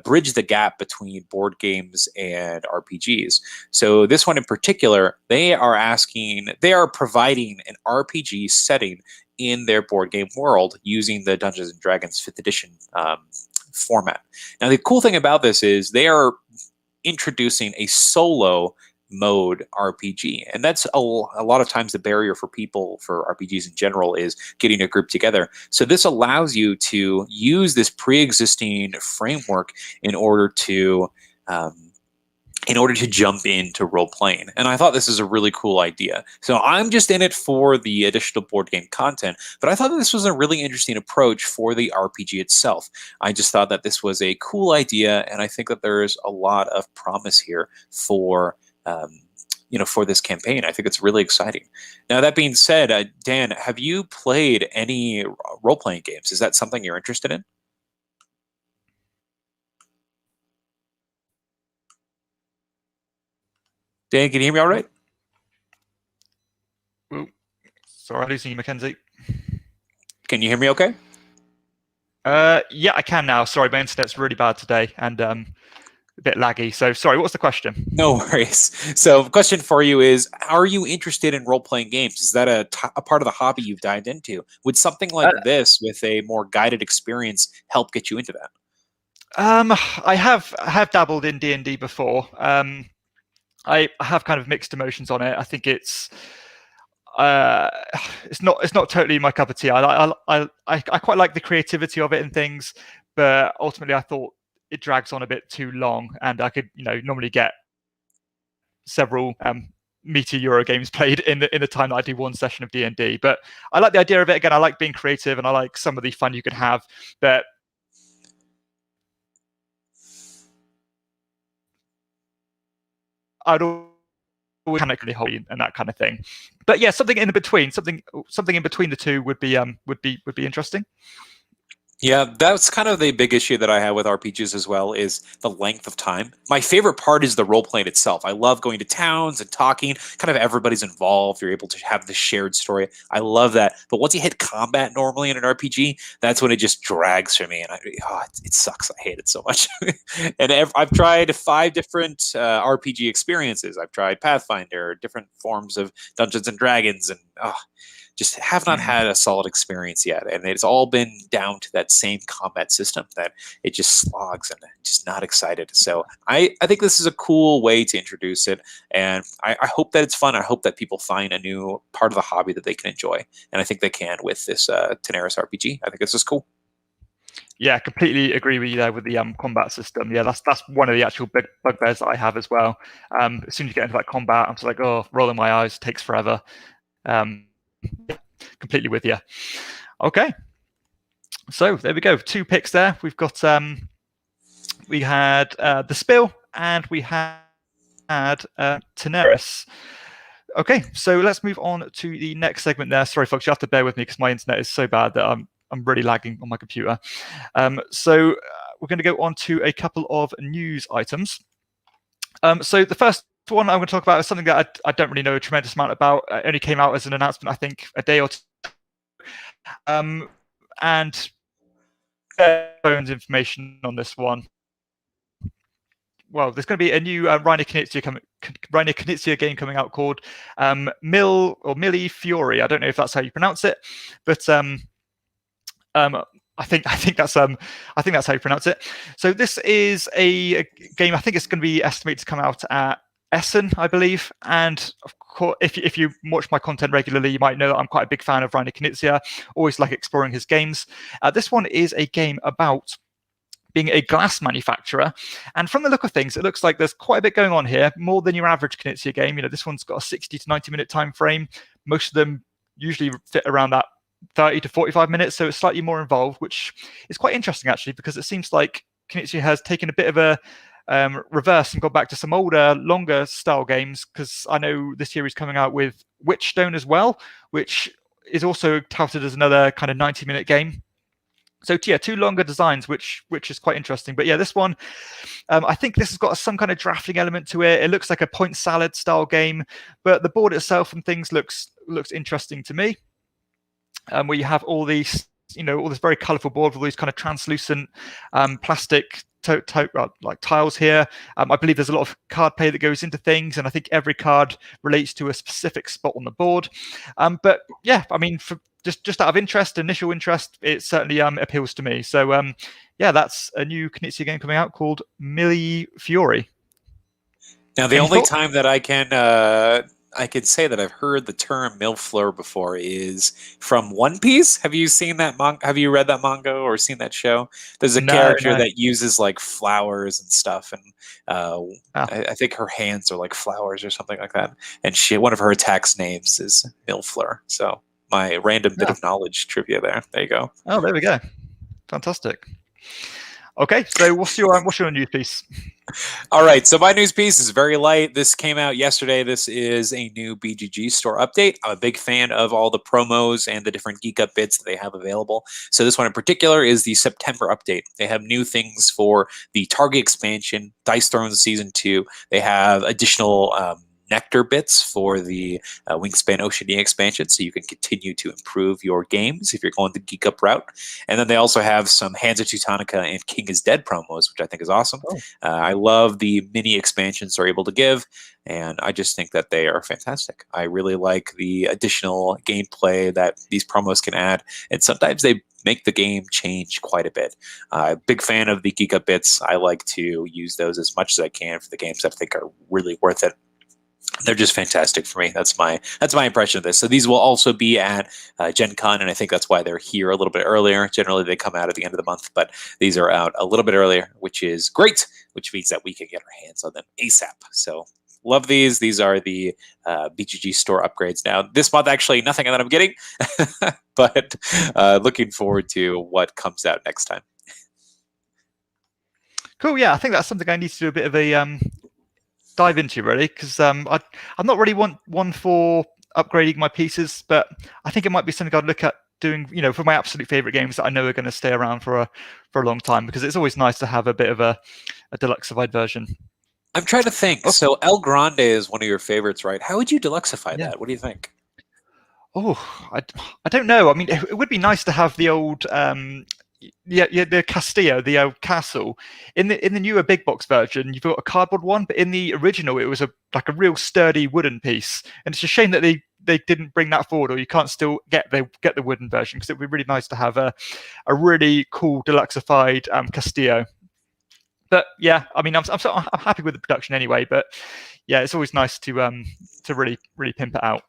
bridge the gap between board games and RPGs. So this one in particular, they are providing an RPG setting in their board game world using the Dungeons and Dragons 5th edition format. Now, the cool thing about this is they are introducing a solo mode RPG, and that's a lot of times the barrier for people, for RPGs in general, is getting a group together. So this allows you to use this pre-existing framework in order to jump into role playing. And I thought this is a really cool idea. So I'm just in it for the additional board game content, but I thought that this was a really interesting approach for the RPG itself. I just thought that this was a cool idea, and I think that there's a lot of promise here for for this campaign. I think it's really exciting. Now, that being said, Dan, have you played any role-playing games? Is that something you're interested in? Dan, can you hear me all right? Ooh, sorry, losing you, Mackenzie. Can you hear me okay? Yeah, I can now. Sorry, my internet's really bad today, and a bit laggy. So sorry, what's the question? No worries. So the question for you is, are you interested in role-playing games? Is that a part of the hobby you've dived into? Would something like this with a more guided experience help get you into that? I have dabbled in D&D before. I have kind of mixed emotions on it. I think it's not totally my cup of tea. I quite like the creativity of it and things, but ultimately I thought it drags on a bit too long, and I could normally get several meaty Euro games played in the time that I do one session of D&D. But I like the idea of it. Again, I like being creative, and I like some of the fun you can have. But I'd always mechanically hold and that kind of thing. But yeah, something in between, something in between the two would be interesting. Yeah, that's kind of the big issue that I have with RPGs as well, is the length of time. My favorite part is the role playing itself. I love going to towns and talking. Kind of everybody's involved. You're able to have the shared story. I love that. But once you hit combat normally in an RPG, that's when it just drags for me, and it sucks. I hate it so much. And I've tried 5 different RPG experiences. I've tried Pathfinder, different forms of Dungeons and Dragons, and just have not had a solid experience yet. And it's all been down to that same combat system that it just slogs, and I'm just not excited. So I think this is a cool way to introduce it. And I hope that it's fun. I hope that people find a new part of the hobby that they can enjoy. And I think they can with this Teneris RPG. I think this is cool. Yeah, completely agree with you there with the combat system. Yeah, that's one of the actual big bugbears that I have as well. As soon as you get into that combat, I'm just like, rolling my eyes, takes forever. Yeah, completely with you. Okay, so there we go. 2 picks there. We've got we had the Spill, and we had Teneris. Okay, so let's move on to the next segment there. Sorry, folks, you have to bear with me because my internet is so bad that I'm really lagging on my computer. So we're going to go on to a couple of news items. So the first one I'm going to talk about is something that I don't really know a tremendous amount about. It only came out as an announcement, I think, a day or two. And phones information on this one. Well, there's going to be a new Reiner Knizia game coming out called Millie Fury. I don't know if that's how you pronounce it, but I think that's how you pronounce it. So this is a game. I think it's going to be estimated to come out at Essen, I believe. And of course, if you watch my content regularly, you might know that I'm quite a big fan of Reiner Knizia. Always like exploring his games. This one is a game about being a glass manufacturer, and from the look of things, it looks like there's quite a bit going on here, more than your average Knizia game. This one's got a 60 to 90 minute time frame. Most of them usually fit around that 30 to 45 minutes, so it's slightly more involved, which is quite interesting actually, because it seems like Knizia has taken a bit of a reverse and gone back to some older, longer style games, because I know this year he's coming out with Witchstone as well, which is also touted as another kind of 90-minute game. So yeah, 2 longer designs, which is quite interesting. But yeah, this one, I think this has got some kind of drafting element to it. It looks like a point salad style game, but the board itself and things looks interesting to me. Where you have all these, all this very colourful board with all these kind of translucent plastic like tiles here. I believe there's a lot of card play that goes into things, and I think every card relates to a specific spot on the board. But yeah, I mean, for just out of initial interest, it certainly appeals to me. So yeah, that's a new Knizia game coming out called Millie Fury. Now, the Any only thoughts? time that I can say that I've heard the term Millefleur before is from One Piece. Have you seen that manga? Have you read that manga or seen that show? There's a No, character no. that uses like flowers and stuff, and Ah. I think her hands are like flowers or something like that. And one of her attacks names is Millefleur. So my random bit Yeah. of knowledge trivia there. There you go. Oh, there we go. Fantastic. Okay, so what's your news piece? All right, so my news piece is very light. This came out yesterday. This is a new BGG store update. I'm a big fan of all the promos and the different Geek Up bits that they have available. So this one in particular is the September update. They have new things for the Target expansion, Dice Thrones Season 2. They have additional Nectar bits for the Wingspan Oceania expansion, so you can continue to improve your games if you're going the Geek Up route. And then they also have some Hands of Teutonica and King is Dead promos, which I think is awesome. Oh. I love the mini expansions they're able to give, and I just think that they are fantastic. I really like the additional gameplay that these promos can add, and sometimes they make the game change quite a bit. Big fan of the Geek Up bits. I like to use those as much as I can for the games that I think are really worth it. They're just fantastic for me. That's my impression of this. So these will also be at Gen Con, and I think that's why they're here a little bit earlier. Generally, they come out at the end of the month, but these are out a little bit earlier, which is great, which means that we can get our hands on them ASAP. So love these. These are the BGG store upgrades. Now, this month, actually, nothing that I'm getting, but looking forward to what comes out next time. Cool. Yeah, I think that's something I need to do a bit of a dive into, really, because I'm not really one for upgrading my pieces, but I think it might be something I'd look at doing, for my absolute favorite games that I know are going to stay around for a long time, because it's always nice to have a bit of a deluxeified version. I'm trying to think. Oh. So El Grande is one of your favorites, right? How would you deluxeify that? What do you think? Oh, I don't know. I mean, it would be nice to have the old the Castillo, the old castle. In the newer big box version, you've got a cardboard one, but in the original, it was a real sturdy wooden piece. And it's a shame that they didn't bring that forward, or you can't still get the wooden version, because it would be really nice to have a really cool deluxeified Castillo. But yeah, I mean, I'm happy with the production anyway. But yeah, it's always nice to really pimp it out.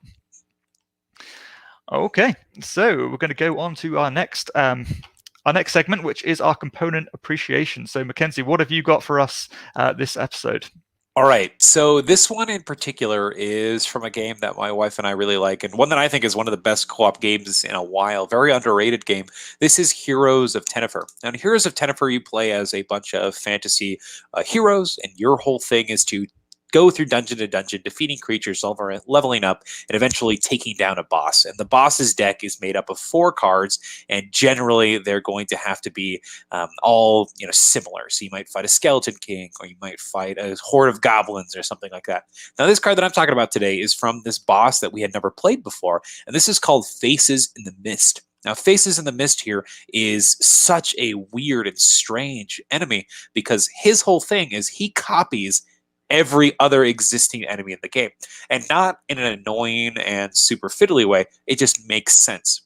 Okay, so we're going to go on to our next segment, which is our component appreciation. So, Mackenzie, what have you got for us this episode? All right. So this one in particular is from a game that my wife and I really like, and one that I think is one of the best co-op games in a while. Very underrated game. This is Heroes of Tennefer. Now, in Heroes of Tennefer, you play as a bunch of fantasy heroes, and your whole thing is to go through dungeon to dungeon, defeating creatures, leveling up, and eventually taking down a boss. And the boss's deck is made up of 4 cards, and generally they're going to have to be all similar. So you might fight a Skeleton King, or you might fight a horde of goblins, or something like that. Now, this card that I'm talking about today is from this boss that we had never played before, and this is called Faces in the Mist. Now, Faces in the Mist here is such a weird and strange enemy, because his whole thing is he copies every other existing enemy in the game, and not in an annoying and super fiddly way. It just makes sense.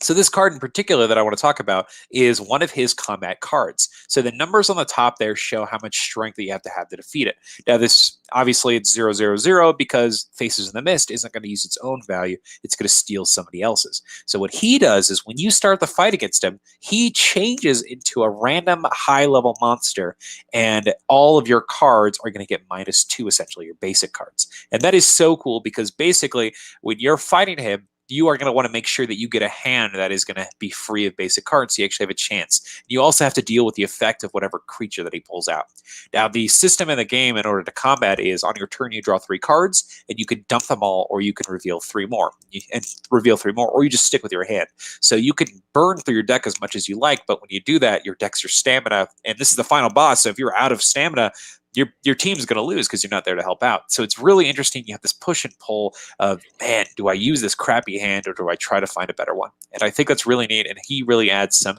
So this card in particular that I want to talk about is one of his combat cards. So the numbers on the top there show how much strength that you have to defeat it. Now this, obviously it's 000 because Faces in the Mist isn't going to use its own value. It's going to steal somebody else's. So what he does is when you start the fight against him, he changes into a random high-level monster, and all of your cards are going to get -2, essentially, your basic cards. And that is so cool, because basically when you're fighting him, you are going to want to make sure that you get a hand that is going to be free of basic cards, so you actually have a chance. You also have to deal with the effect of whatever creature that he pulls out. Now, the system in the game in order to combat is on your turn you draw 3 cards, and you can dump them all, or you can reveal 3 more. Or you just stick with your hand. So you can burn through your deck as much as you like, but when you do that, your decks are stamina, and this is the final boss, so if you're out of stamina your team's going to lose because you're not there to help out. So it's really interesting. You have this push and pull of, man, do I use this crappy hand or do I try to find a better one? And I think that's really neat. And he really adds some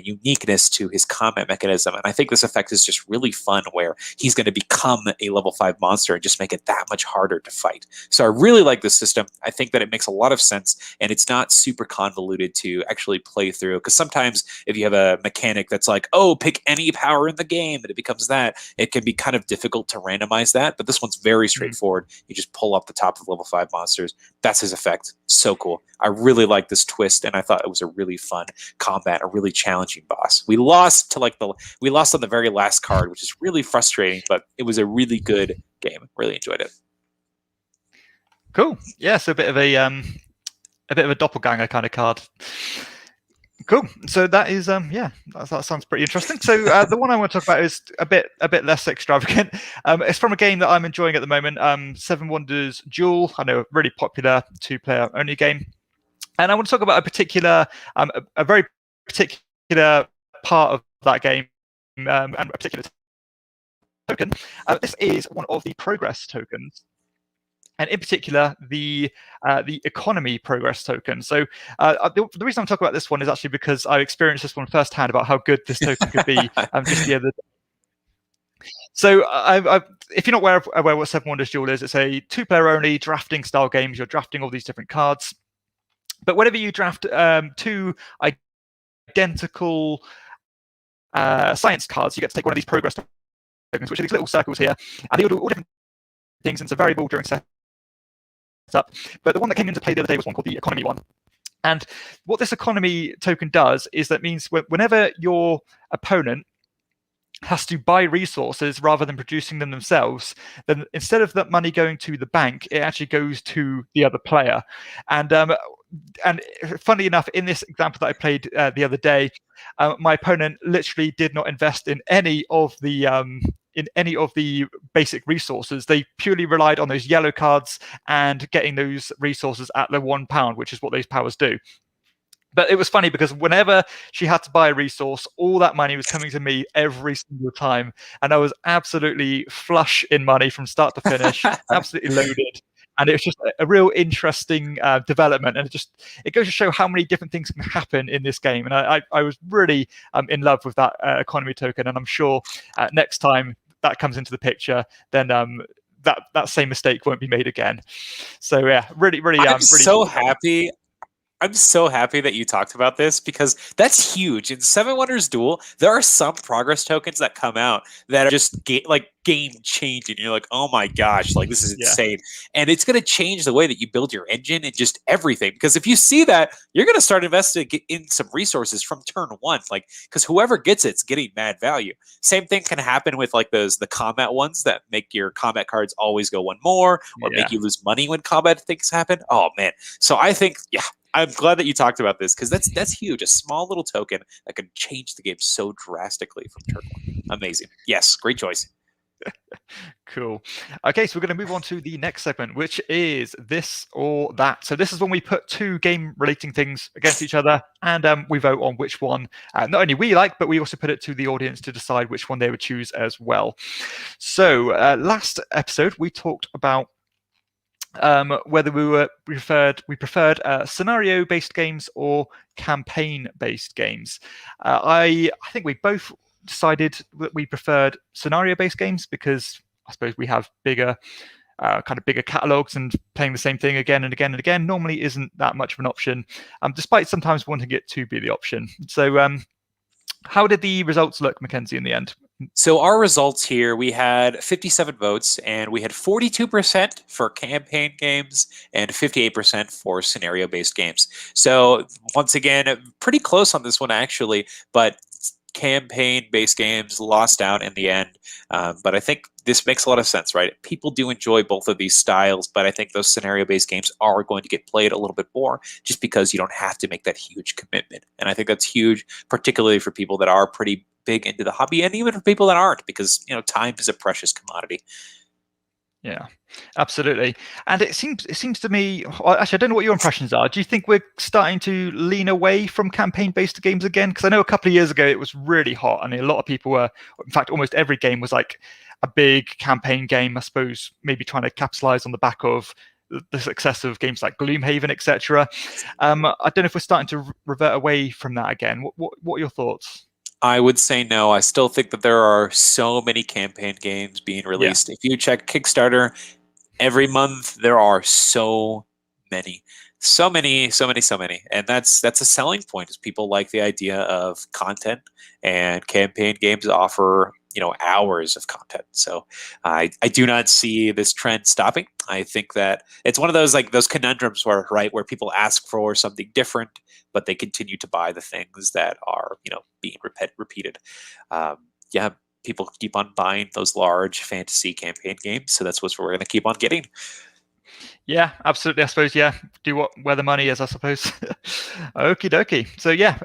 uniqueness to his combat mechanism. And I think this effect is just really fun, where he's going to become a level 5 monster and just make it that much harder to fight. So I really like this system. I think that it makes a lot of sense, and it's not super convoluted to actually play through. Because sometimes if you have a mechanic that's like, oh, pick any power in the game, and it becomes that, it can be kind of difficult to randomize that. But this one's very straightforward. You just pull up the top of level 5 monsters. That's his effect. So cool. I really like this twist, and I thought it was a really fun combat, a really challenging boss. We lost to we lost on the very last card, which is really frustrating, but it was a really good game. Really enjoyed it. Cool. Yeah, so a bit of a doppelganger kind of card. Cool. So that is that sounds pretty interesting. So the one I want to talk about is a bit less extravagant. It's from a game that I'm enjoying at the moment. Seven Wonders Duel. I know, a really popular 2-player only game. And I want to talk about a very particular part of that game, and a particular token. This is one of the progress tokens, and in particular the economy progress token. So the reason I'm talking about this one is actually because I experienced this one firsthand about how good this token could be just the other day. So if you're not aware what Seven Wonders Duel is, it's a 2-player only drafting style games. You're drafting all these different cards. But whenever you draft 2 identical science cards, you get to take one of these progress tokens, which are these little circles here. And they do all different things, and it's a variable during setup. But the one that came into play the other day was one called the economy one. And what this economy token does is that means whenever your opponent has to buy resources rather than producing them themselves, then instead of that money going to the bank, it actually goes to the other player. And funnily enough, in this example that I played the other day, my opponent literally did not invest in any of the basic resources. They purely relied on those yellow cards and getting those resources at the £1, which is what those powers do. But it was funny because whenever she had to buy a resource, all that money was coming to me every single time. And I was absolutely flush in money from start to finish, absolutely loaded. And it was just a real interesting development. And it goes to show how many different things can happen in this game. And I was really in love with that economy token. And I'm sure next time that comes into the picture, then that same mistake won't be made again. So yeah, really, I'm so happy. I'm so happy that you talked about this, because that's huge. In Seven Wonders Duel, there are some progress tokens that come out that are just game changing. You're like, oh my gosh, like this is insane. And it's going to change the way that you build your engine and just everything. Because if you see that, you're going to start investing in some resources from turn 1, because whoever gets it's getting mad value. Same thing can happen with the combat ones that make your combat cards always go 1 more, or make you lose money when combat things happen. Oh man. So I think, I'm glad that you talked about this, because that's huge. A small little token that can change the game so drastically from turn 1. Amazing. Yes, great choice. Cool. Okay, so we're going to move on to the next segment, which is this or that. So this is when we put 2 game-relating things against each other, and we vote on which one not only we like, but we also put it to the audience to decide which one they would choose as well. So last episode, we talked about whether we preferred scenario-based games or campaign-based games. I think we both decided that we preferred scenario-based games because I suppose we have bigger catalogs, and playing the same thing again and again and again normally isn't that much of an option, despite sometimes wanting it to be the option. So how did the results look, Mackenzie, in the end? So our results here, we had 57 votes, and we had 42% for campaign games and 58% for scenario-based games. So once again, pretty close on this one, actually, but campaign-based games lost out in the end. But I think this makes a lot of sense, right? People do enjoy both of these styles, but I think those scenario-based games are going to get played a little bit more just because you don't have to make that huge commitment. And I think that's huge, particularly for people that are pretty big into the hobby, and even for people that aren't, because time is a precious commodity. Yeah, absolutely. And it seems to me, actually, I don't know what your impressions are. Do you think we're starting to lean away from campaign-based games again? Because I know a couple of years ago it was really hot, and a lot of people were, in fact, almost every game was like a big campaign game, I suppose, maybe trying to capitalize on the back of the success of games like Gloomhaven, etc. I don't know if we're starting to revert away from that again. What are your thoughts? I would say no. I still think that there are so many campaign games being Yeah. released. If you check Kickstarter, every month there are so many. So many, so many, so many. And that's a selling point, is people like the idea of content, and campaign games offer, hours of content. So I do not see this trend stopping. I think that it's one of those, like, those conundrums where people ask for something different, but they continue to buy the things that are, being repeated. Yeah, people keep on buying those large fantasy campaign games, so that's what we're going to keep on getting. Yeah, absolutely. I suppose, yeah, do where the money is, I suppose. Okie dokie. So yeah,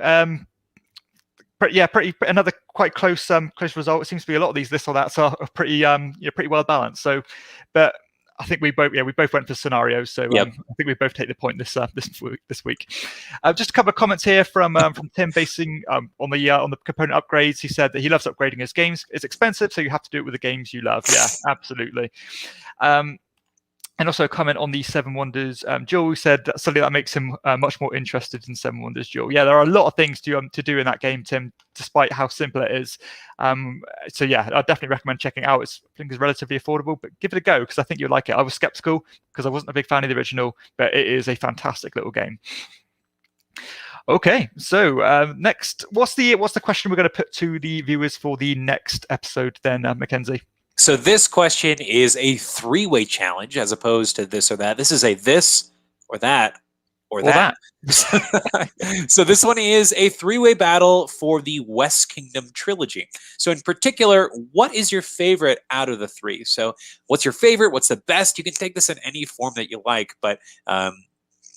pretty another quite close result. It seems to be a lot of these this or that, so are pretty pretty well balanced. So, but I think we both went for scenarios. So Yep. I think we both take the point this week. Just a couple of comments here from Tim, basing on the component upgrades. He said that he loves upgrading his games. It's expensive, so you have to do it with the games you love. Yeah, absolutely. And also a comment on the Seven Wonders. Joel said that something that makes him much more interested in Seven Wonders. Joel, yeah, there are a lot of things to do in that game, Tim, despite how simple it is. So yeah, I definitely recommend checking it out. I think it's relatively affordable, but give it a go, because I think you'll like it. I was skeptical because I wasn't a big fan of the original, but it is a fantastic little game. Okay, so next, what's the question we're going to put to the viewers for the next episode then, Mackenzie? So this question is a three-way challenge, as opposed to this or that. This is a this or that or that. So this one is a three-way battle for the West Kingdom trilogy. So in particular, what is your favorite out of the three? So what's your favorite? What's the best? You can take this in any form that you like, but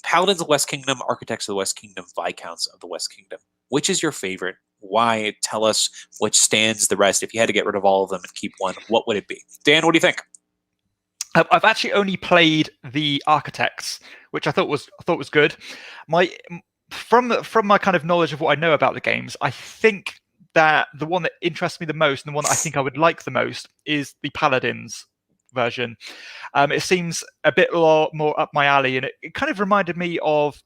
Paladins of the West Kingdom, Architects of the West Kingdom, Viscounts of the West Kingdom. Which is your favorite? Why? Tell us which stands the rest. If you had to get rid of all of them and keep one, what would it be? Dan, what do you think? I've actually only played the Architects, which I thought was good. From my kind of knowledge of what I know about the games, I think that the one that interests me the most, and the one that I think I would like the most, is the Paladins version. It seems a bit more up my alley, and it kind of reminded me of,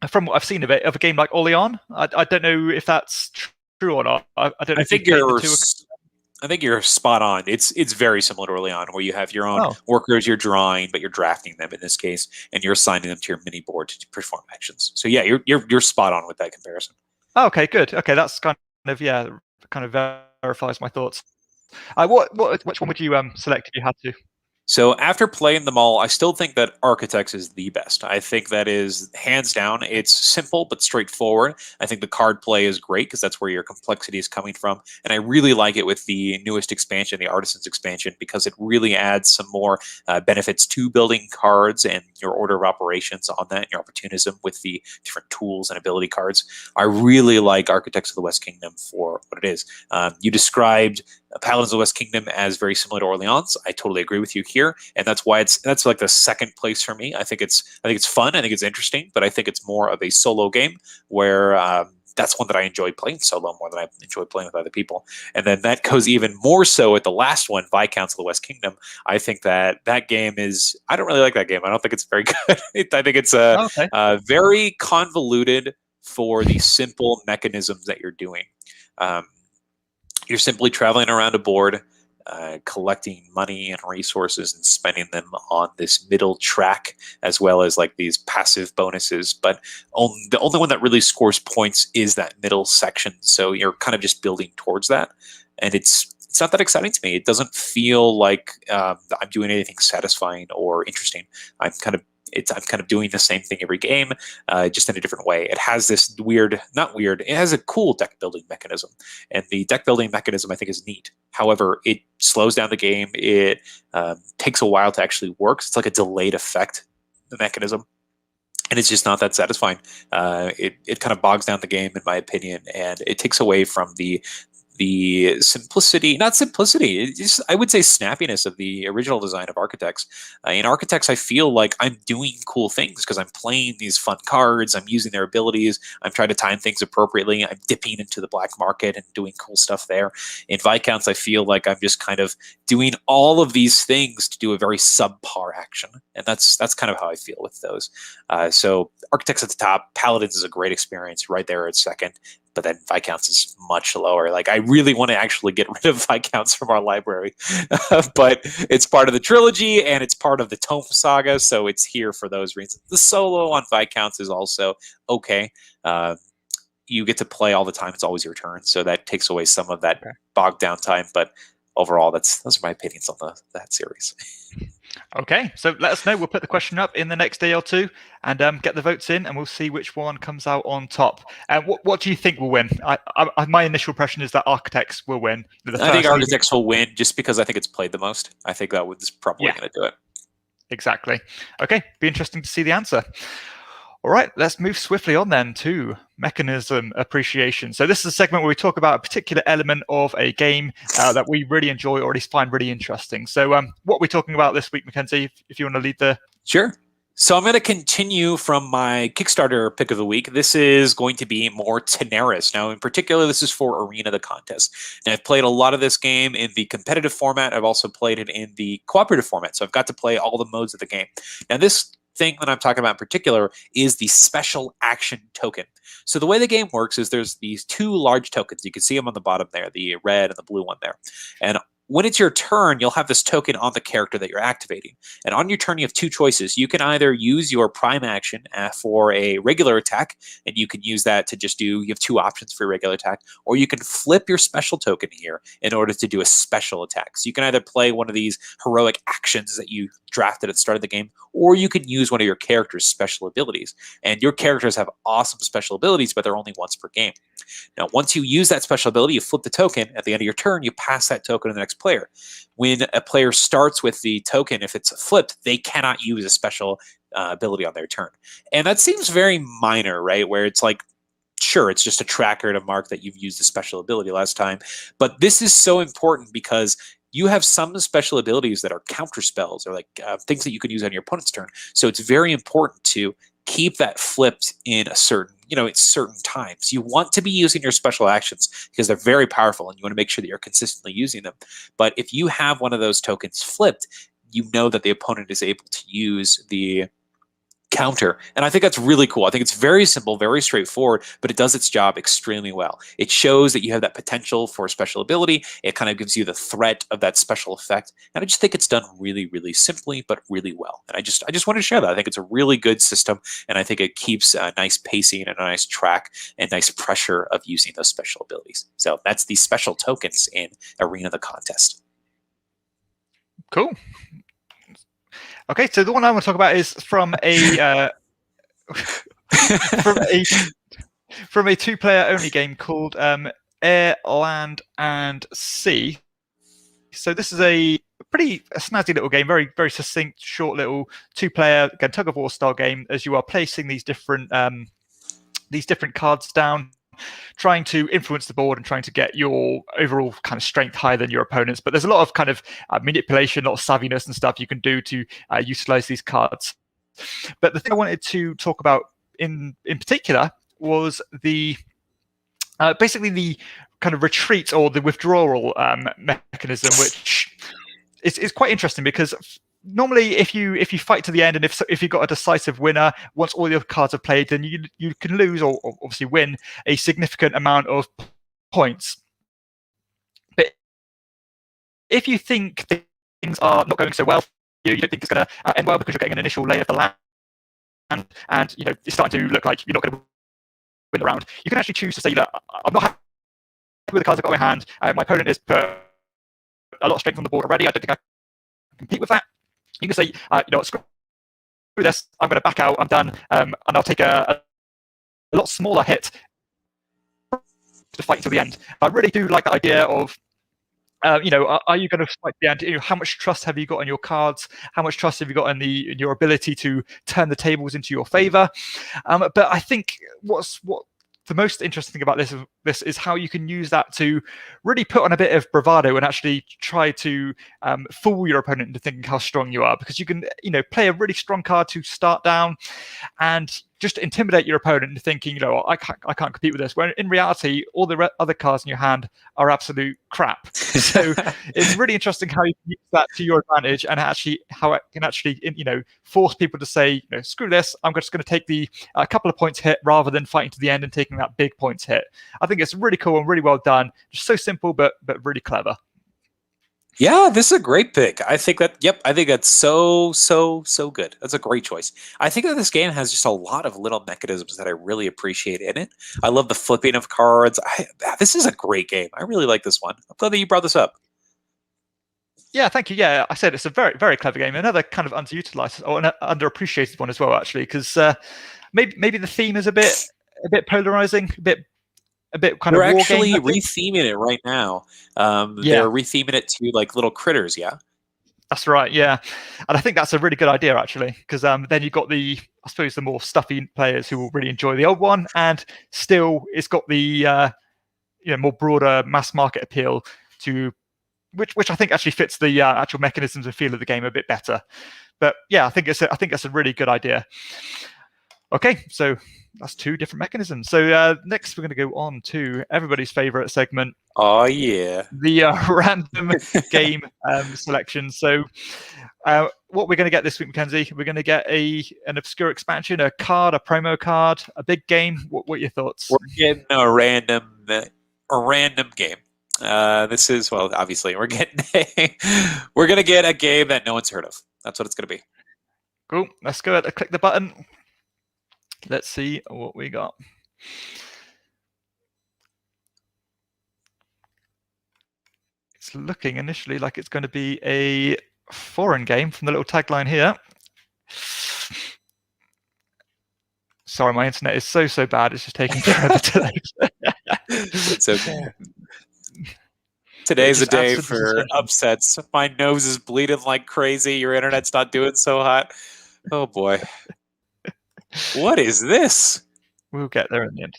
from what I've seen of it, of a game like Orleans. I don't know if that's true or not. I don't know. I think you're spot on. It's very similar to Orleans, where you have your own workers you're drawing, but you're drafting them in this case, and you're assigning them to your mini board to perform actions. So yeah, you're spot on with that comparison. Oh, okay, good. Okay, that's kind of verifies my thoughts. Which one would you select if you had to? So after playing them all, I still think that Architects is the best. I think that is hands down. It's simple but straightforward. I think the card play is great because that's where your complexity is coming from. And I really like it with the newest expansion, the Artisans expansion, because it really adds some more benefits to building cards and your order of operations on that, and your opportunism with the different tools and ability cards. I really like Architects of the West Kingdom for what it is. You described Paladins of the West Kingdom as very similar to Orleans. I totally agree with you here, and that's why that's like the second place for me. I think it's fun. I think it's interesting, but I think it's more of a solo game where that's one that I enjoy playing solo more than I enjoy playing with other people. And then that goes even more so at the last one, Viscounts of the West Kingdom. I think that game is, I don't really like that game. I don't think it's very good. I think it's very convoluted for the simple mechanisms that you're doing. You're simply traveling around a board, collecting money and resources and spending them on this middle track, as well as like these passive bonuses. But the only one that really scores points is that middle section. So you're kind of just building towards that. And it's not that exciting to me. It doesn't feel like I'm doing anything satisfying or interesting. I'm kind of doing the same thing every game, just in a different way. It has this it has a cool deck building mechanism. And the deck building mechanism I think is neat. However, it slows down the game. It takes a while to actually work. It's like a delayed effect mechanism. And it's just not that satisfying. It kind of bogs down the game, in my opinion, and it takes away from the the simplicity, not simplicity, just, I would say snappiness of the original design of Architects. In Architects, I feel like I'm doing cool things because I'm playing these fun cards, I'm using their abilities, I'm trying to time things appropriately, I'm dipping into the black market and doing cool stuff there. In Viscounts, I feel like I'm just kind of doing all of these things to do a very subpar action, and that's kind of how I feel with those. So Architects at the top, Paladins is a great experience right there at second, but then Viscounts is much lower. Like, I really want to actually get rid of Viscounts from our library, but it's part of the trilogy and it's part of the Tome Saga, so it's here for those reasons. The solo on Viscounts is also okay. You get to play all the time; it's always your turn, so that takes away some of that bogged down time. But overall, those are my opinions on that series. Okay, so let us know. We'll put the question up in the next day or two and get the votes in, and we'll see which one comes out on top. What do you think will win? My initial impression is that Architects will win. I think Architects will win just because I think it's played the most. I think that was probably going to do it. Exactly. Okay, be interesting to see the answer. All right, let's move swiftly on then to mechanism appreciation. So this is a segment where we talk about a particular element of a game that we really enjoy or at least find really interesting. So what we're talking about this week, Mackenzie, if you want to lead the... Sure. So I'm going to continue from my Kickstarter pick of the week. This is going to be more Teneris. Now, in particular, this is for Arena, the contest. Now, I've played a lot of this game in the competitive format. I've also played it in the cooperative format. So I've got to play all the modes of the game. Now, this thing that I'm talking about in particular is the special action token. So the way the game works is there's these two large tokens. You can see them on the bottom there, the red and the blue one there. And when it's your turn, you'll have this token on the character that you're activating. And on your turn, you have two choices. You can either use your prime action for a regular attack, and you can use that to just you have two options for your regular attack, or you can flip your special token here in order to do a special attack. So you can either play one of these heroic actions that you drafted at the start of the game, or you can use one of your character's special abilities. And your characters have awesome special abilities, but they're only once per game. Now, once you use that special ability, you flip the token. At the end of your turn, you pass that token to the next player. When a player starts with the token, if it's flipped, they cannot use a special ability on their turn. And that seems very minor, right? Where it's like, sure, it's just a tracker to mark that you've used a special ability last time. But this is so important because you have some special abilities that are counter spells or like things that you can use on your opponent's turn. So it's very important to keep that flipped in a certain, at certain times. You want to be using your special actions because they're very powerful and you want to make sure that you're consistently using them. But if you have one of those tokens flipped, you know that the opponent is able to use the counter. And I think that's really cool. I think it's very simple, very straightforward, but it does its job extremely well. It shows that you have that potential for a special ability. It kind of gives you the threat of that special effect. And I just think it's done really, really simply, but really well. And I just want to share that. I think it's a really good system. And I think it keeps a nice pacing and a nice track and nice pressure of using those special abilities. So that's the special tokens in Arena, the contest. Cool. Okay, so the one I want to talk about is from a from a two-player only game called Air, Land, and Sea. So this is a pretty snazzy little game, very very succinct, short little two-player again tug of war style game. As you are placing these different cards down, trying to influence the board and trying to get your overall kind of strength higher than your opponents. But there's a lot of kind of manipulation, a lot of savviness and stuff you can do to utilize these cards. But the thing I wanted to talk about in particular was the basically the kind of retreat or the withdrawal mechanism, which is quite interesting because normally if you fight to the end and if you've got a decisive winner, once all your cards are played, then you can lose or obviously win a significant amount of points. But if you think things are not going so well, you don't think it's going to end well because you're getting an initial lay of the land and it's starting to look like you're not going to win the round, you can actually choose to say that I'm not happy with the cards I've got in my hand. My opponent has put a lot of strength on the board already. I don't think I can compete with that. You can say, screw this, I'm going to back out, I'm done, and I'll take a lot smaller hit to fight to the end. I really do like the idea of, are you going to fight to the end? How much trust have you got in your cards? How much trust have you got in your ability to turn the tables into your favor? But I think what the most interesting thing about this is how you can use that to really put on a bit of bravado and actually try to fool your opponent into thinking how strong you are, because you can play a really strong card to start down and just intimidate your opponent into thinking, I can't compete with this. When in reality, all the other cards in your hand are absolute crap. So it's really interesting how you can use that to your advantage, and actually how it can actually force people to say, screw this, I'm just going to take a couple of points hit rather than fighting to the end and taking that big points hit. I think it's really cool and really well done. Just so simple, but really clever. Yeah, this is a great pick. I think that's so good. That's a great choice. I think that this game has just a lot of little mechanisms that I really appreciate in it. I love the flipping of cards. This is a great game. I really like this one. I'm glad that you brought this up. Yeah, thank you. Yeah, I said it's a very, very clever game. Another kind of underutilized or an underappreciated one as well, actually, because maybe the theme is a bit polarizing, a bit kind of war game. They're actually retheming it right now. They're retheming it to like little critters. Yeah, that's right. Yeah, and I think that's a really good idea, actually, because then you've got the more stuffy players who will really enjoy the old one, and still it's got the more broader mass market appeal to which I think actually fits the actual mechanisms and feel of the game a bit better. But yeah, I think that's a really good idea. Okay, so that's two different mechanisms. So next we're going to go on to everybody's favorite segment. Oh yeah, the random game selection. So what we're going to get this week, Mackenzie, we're going to get an obscure expansion, a card, a promo card, a big game. What are your thoughts? We're getting a random game. This is, well, obviously we're going to get a game that no one's heard of. That's what it's going to be. Cool. Let's go ahead and click the button. Let's see what we got. It's looking initially like it's going to be a foreign game from the little tagline here. Sorry, my internet is so bad. It's just taking forever to load. It's okay. Today's a day for upsets. My nose is bleeding like crazy. Your internet's not doing so hot. Oh boy. What is this? We'll get there in the end.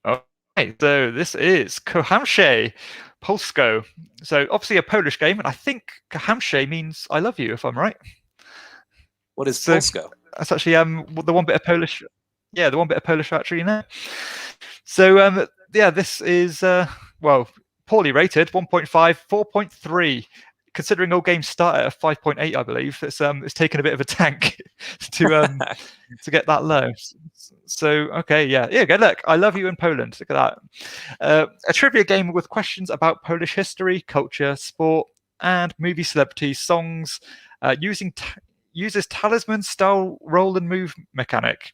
Okay, so this is Kohamshe Polsko. So obviously a Polish game, and I think Kohamshe means I love you, if I'm right. What is Polsko? That's actually the one bit of Polish. Yeah, the one bit of Polish actually in there. So this is poorly rated, 1.5, 4.3. Considering all games start at a 5.8, I believe it's taken a bit of a tank to get that low. So okay, yeah, good. Look, I love you in Poland. Look at that. A trivia game with questions about Polish history, culture, sport, and movie celebrities, songs. Uses talisman style roll and move mechanic.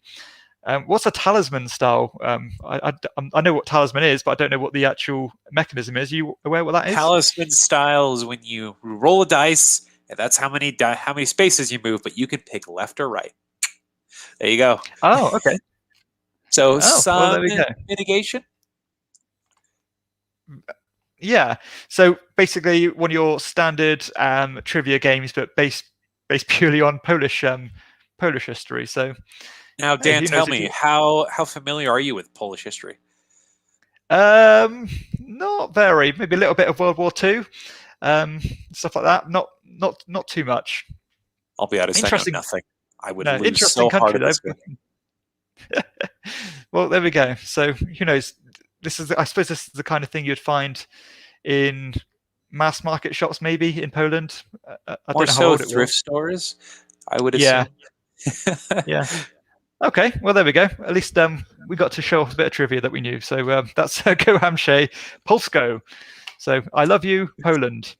What's a talisman style? I know what talisman is, but I don't know what the actual mechanism is. Are you aware what that is? Talisman style is when you roll a dice, and that's how many spaces you move, but you can pick left or right. There you go. Oh, okay. So there we go. Mitigation? Yeah. So basically one of your standard trivia games, but based purely on Polish history. So now, Dan, tell me, how familiar are you with Polish history? Not very. Maybe a little bit of World War II, stuff like that. Not too much. I'll be honest, I know nothing. I would lose interesting so hard country, at this game. Well, there we go. So who knows? I suppose this is the kind of thing you'd find in mass market shops, maybe in Poland. I don't know how old it thrift stores, I would assume. Yeah. Okay, well, there we go. At least we got to show off a bit of trivia that we knew. So that's Kohamshe Polsko. So I love you, Poland.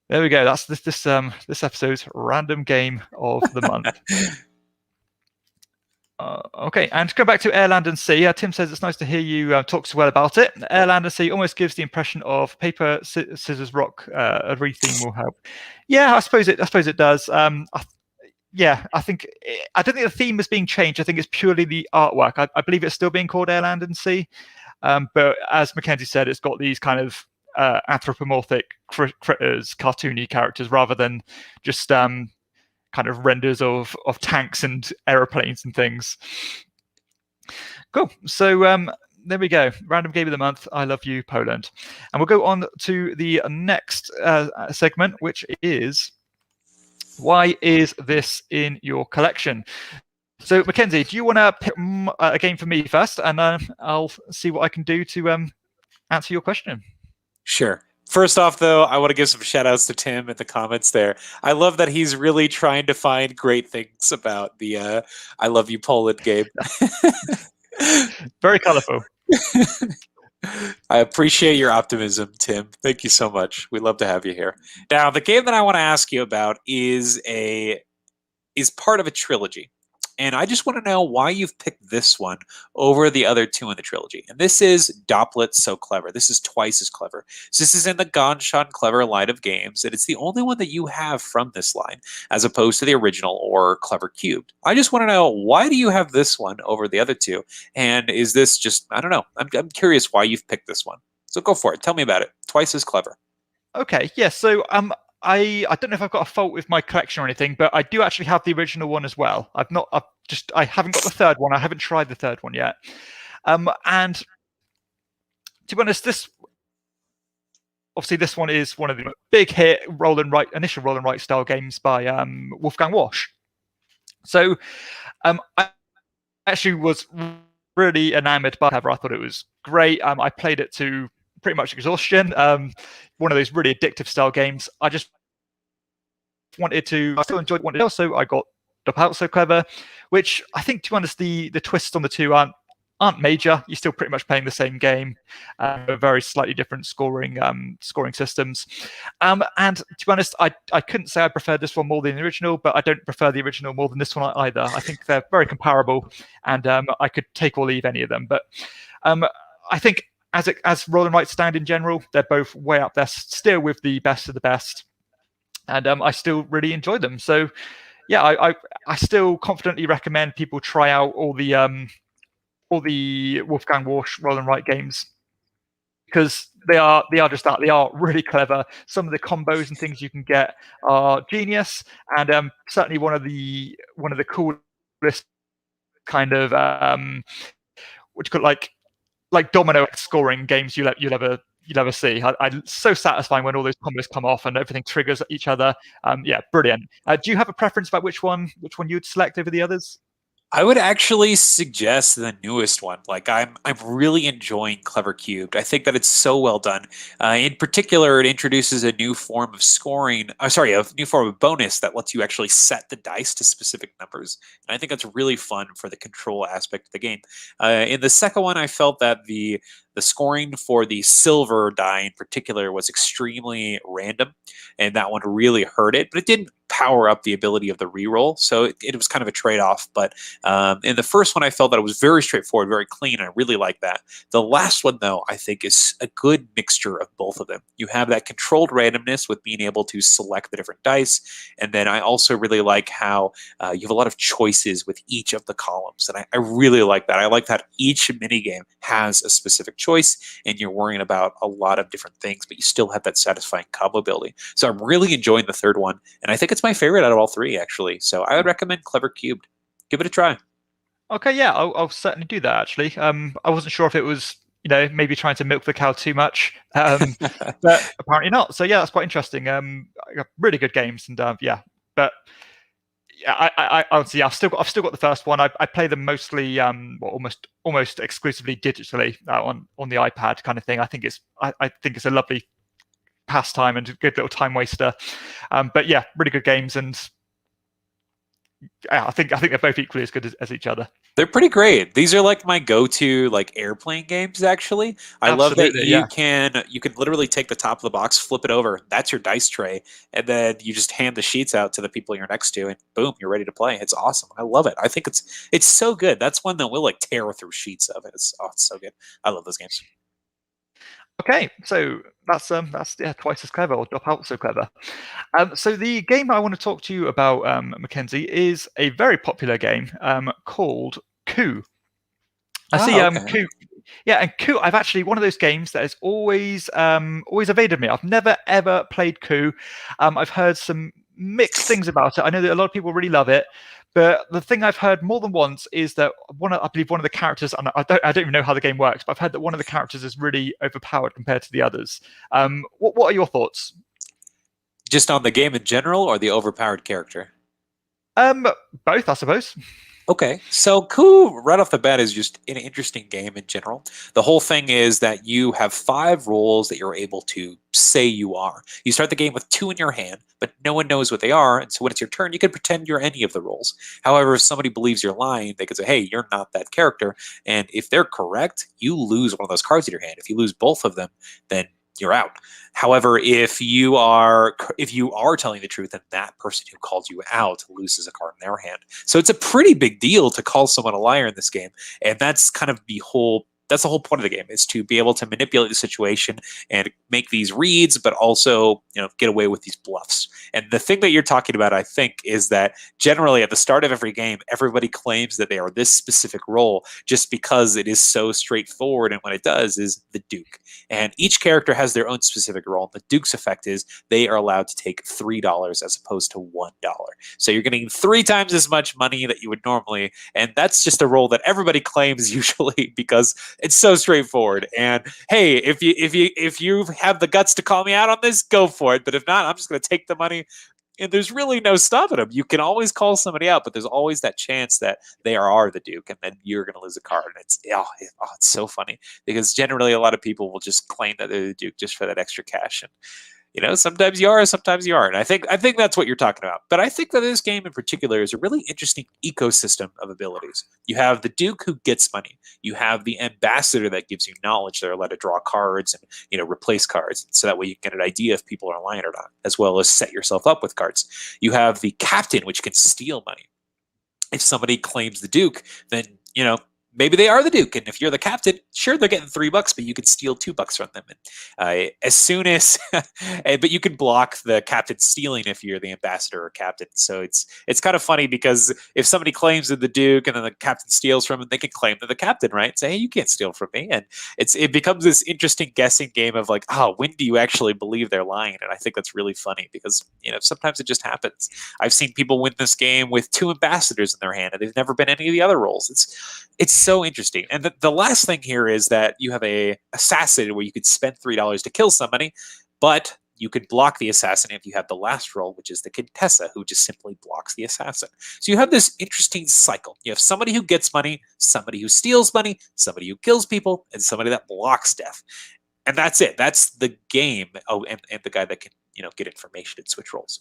There we go. That's this episode's random game of the month. Okay, and to go back to Air, Land and Sea, Tim says it's nice to hear you talk so well about it. Air, Land and Sea almost gives the impression of paper, scissors, rock. A retheme will help. Yeah, I suppose it does. I think I don't think the theme is being changed. I think it's purely the artwork. I believe it's still being called Air, Land and Sea, but as Mackenzie said, it's got these kind of anthropomorphic critters, cartoony characters, rather than just kind of renders of tanks and aeroplanes and things. Cool. So there we go. Random game of the month. I love you, Poland. And we'll go on to the next segment, which is why is this in your collection? So Mackenzie, do you want to pick a game for me first, and I'll see what I can do to answer your question. Sure. First off, though, I want to give some shout outs to Tim in the comments there. I love that he's really trying to find great things about the I Love You Poland game. Very colorful. I appreciate your optimism, Tim. Thank you so much. We'd love to have you here. Now, the game that I want to ask you about is part of a trilogy. And I just want to know why you've picked this one over the other two in the trilogy. And this is Dopplet So Clever. This is twice as clever. So this is in the Gonshon Clever line of games, and it's the only one that you have from this line, as opposed to the original or Clever Cubed. I just want to know, why do you have this one over the other two? And is this just, I don't know, I'm curious why you've picked this one. So go for it. Tell me about it. Twice as clever. Okay, yeah, so I don't know if I've got a fault with my collection or anything, but I do actually have the original one as well. I haven't got the third one. I haven't tried the third one yet. And to be honest, this one is one of the big hit initial roll and write style games by Wolfgang Wash. So I actually was really enamored by it. I thought it was great. I played it to pretty much exhaustion. One of those really addictive style games. I still enjoyed one else, so I got Doppelt So Clever, which I think, to be honest, the twists on the two aren't major. You're still pretty much playing the same game, very slightly different scoring systems. And to be honest, I couldn't say I preferred this one more than the original, but I don't prefer the original more than this one either. I think they're very comparable, and I could take or leave any of them. But I think as roll and write stand in general, they're both way up there, still with the best of the best, and I still really enjoy them. So yeah, I still confidently recommend people try out all the Wolfgang Wash roll and write games, because they are just that. They are really clever. Some of the combos and things you can get are genius, and certainly one of the coolest kind of what you call like domino scoring games you'll ever see. It's so satisfying when all those combos come off and everything triggers each other. Yeah, brilliant. Do you have a preference about which one you'd select over the others? I would actually suggest the newest one. Like, I'm really enjoying Clever Cubed. I think that it's so well done. In particular, it introduces a new form of scoring. A new form of bonus that lets you actually set the dice to specific numbers. And I think that's really fun for the control aspect of the game. In the second one, I felt that the scoring for the silver die in particular was extremely random, and that one really hurt it, but it didn't power up the ability of the reroll, so it was kind of a trade-off. But in the first one, I felt that it was very straightforward, very clean, and I really like that. The last one, though, I think is a good mixture of both of them. You have that controlled randomness with being able to select the different dice, and then I also really like how you have a lot of choices with each of the columns, and I really like that. I like that each minigame has a specific choice, and you're worrying about a lot of different things, but you still have that satisfying combo ability. So I'm really enjoying the third one, and I think it's my favorite out of all three, actually. So I would recommend Clever Cubed. Give it a try. Okay, yeah, I'll certainly do that, actually. I wasn't sure if it was, maybe trying to milk the cow too much, but apparently not. So yeah, that's quite interesting. Really good games, and yeah, but yeah, honestly, I've still got the first one. I play them mostly, almost exclusively digitally on the iPad kind of thing. I think it's a lovely pastime and a good little time waster. But yeah, really good games, and I think they're both equally as good as each other. They're pretty great. These are like my go-to airplane games, actually. I love that you can literally take the top of the box, flip it over. That's your dice tray, and then you just hand the sheets out to the people you're next to, and boom, you're ready to play. It's awesome. I love it. I think it's so good. That's one that we'll tear through sheets of. It's so good. I love those games. Okay, so that's twice as clever, or Doppelt So Clever. So the game I want to talk to you about, Mackenzie, is a very popular game called Coup. I see Coup. Yeah, and Coup, I've actually one of those games that has always evaded me. I've never ever played Coup. I've heard some mixed things about it. I know that a lot of people really love it, but the thing I've heard more than once is that I believe one of the characters, and I don't even know how the game works, but I've heard that one of the characters is really overpowered compared to the others. What are your thoughts? Just on the game in general, or the overpowered character? Both, I suppose. Okay, so Coup right off the bat is just an interesting game in general. The whole thing is that you have 5 roles that you're able to say you are. You start the game with 2 in your hand, but no one knows what they are, and so when it's your turn, you can pretend you're any of the roles. However, if somebody believes you're lying, they can say, hey, you're not that character, and if they're correct, you lose one of those cards in your hand. If you lose both of them, then you're out. However, if you are telling the truth, then that person who called you out loses a card in their hand. So it's a pretty big deal to call someone a liar in this game, and that's kind of the whole point of the game, is to be able to manipulate the situation and make these reads, but also, get away with these bluffs. And the thing that you're talking about, I think, is that generally at the start of every game, everybody claims that they are this specific role just because it is so straightforward. And what it does is the Duke. And each character has their own specific role. The Duke's effect is they are allowed to take $3 as opposed to $1. So you're getting 3 times as much money that you would normally, and that's just a role that everybody claims usually because it's so straightforward. And hey, if you have the guts to call me out on this, go for it. But if not, I'm just going to take the money. And there's really no stopping them. You can always call somebody out, but there's always that chance that they are the Duke, and then you're going to lose a card. And it's so funny because generally a lot of people will just claim that they're the Duke just for that extra cash. And sometimes you are, sometimes you aren't. I think that's what you're talking about. But I think that this game in particular is a really interesting ecosystem of abilities. You have the Duke who gets money. You have the ambassador that gives you knowledge. They're allowed to draw cards and replace cards, so that way you can get an idea if people are lying or not, as well as set yourself up with cards. You have the captain, which can steal money. If somebody claims the Duke, then maybe they are the Duke, and if you're the captain, sure, they're getting $3, but you can steal $2 from them. And as soon as, but you can block the captain stealing if you're the ambassador or captain. So it's kind of funny because if somebody claims they're the Duke and then the captain steals from them, they can claim they're the captain, right? Say, hey, you can't steal from me, and it becomes this interesting guessing game of like, when do you actually believe they're lying? And I think that's really funny because sometimes it just happens. I've seen people win this game with 2 ambassadors in their hand, and they've never been any of the other roles. It's so interesting. And the last thing here is that you have a assassin where you could spend $3 to kill somebody, but you could block the assassin if you have the last role, which is the Contessa, who just simply blocks the assassin. So you have this interesting cycle. You have somebody who gets money, somebody who steals money, somebody who kills people, and somebody that blocks death. And that's it. That's the game. Oh, and the guy that can get information and switch roles.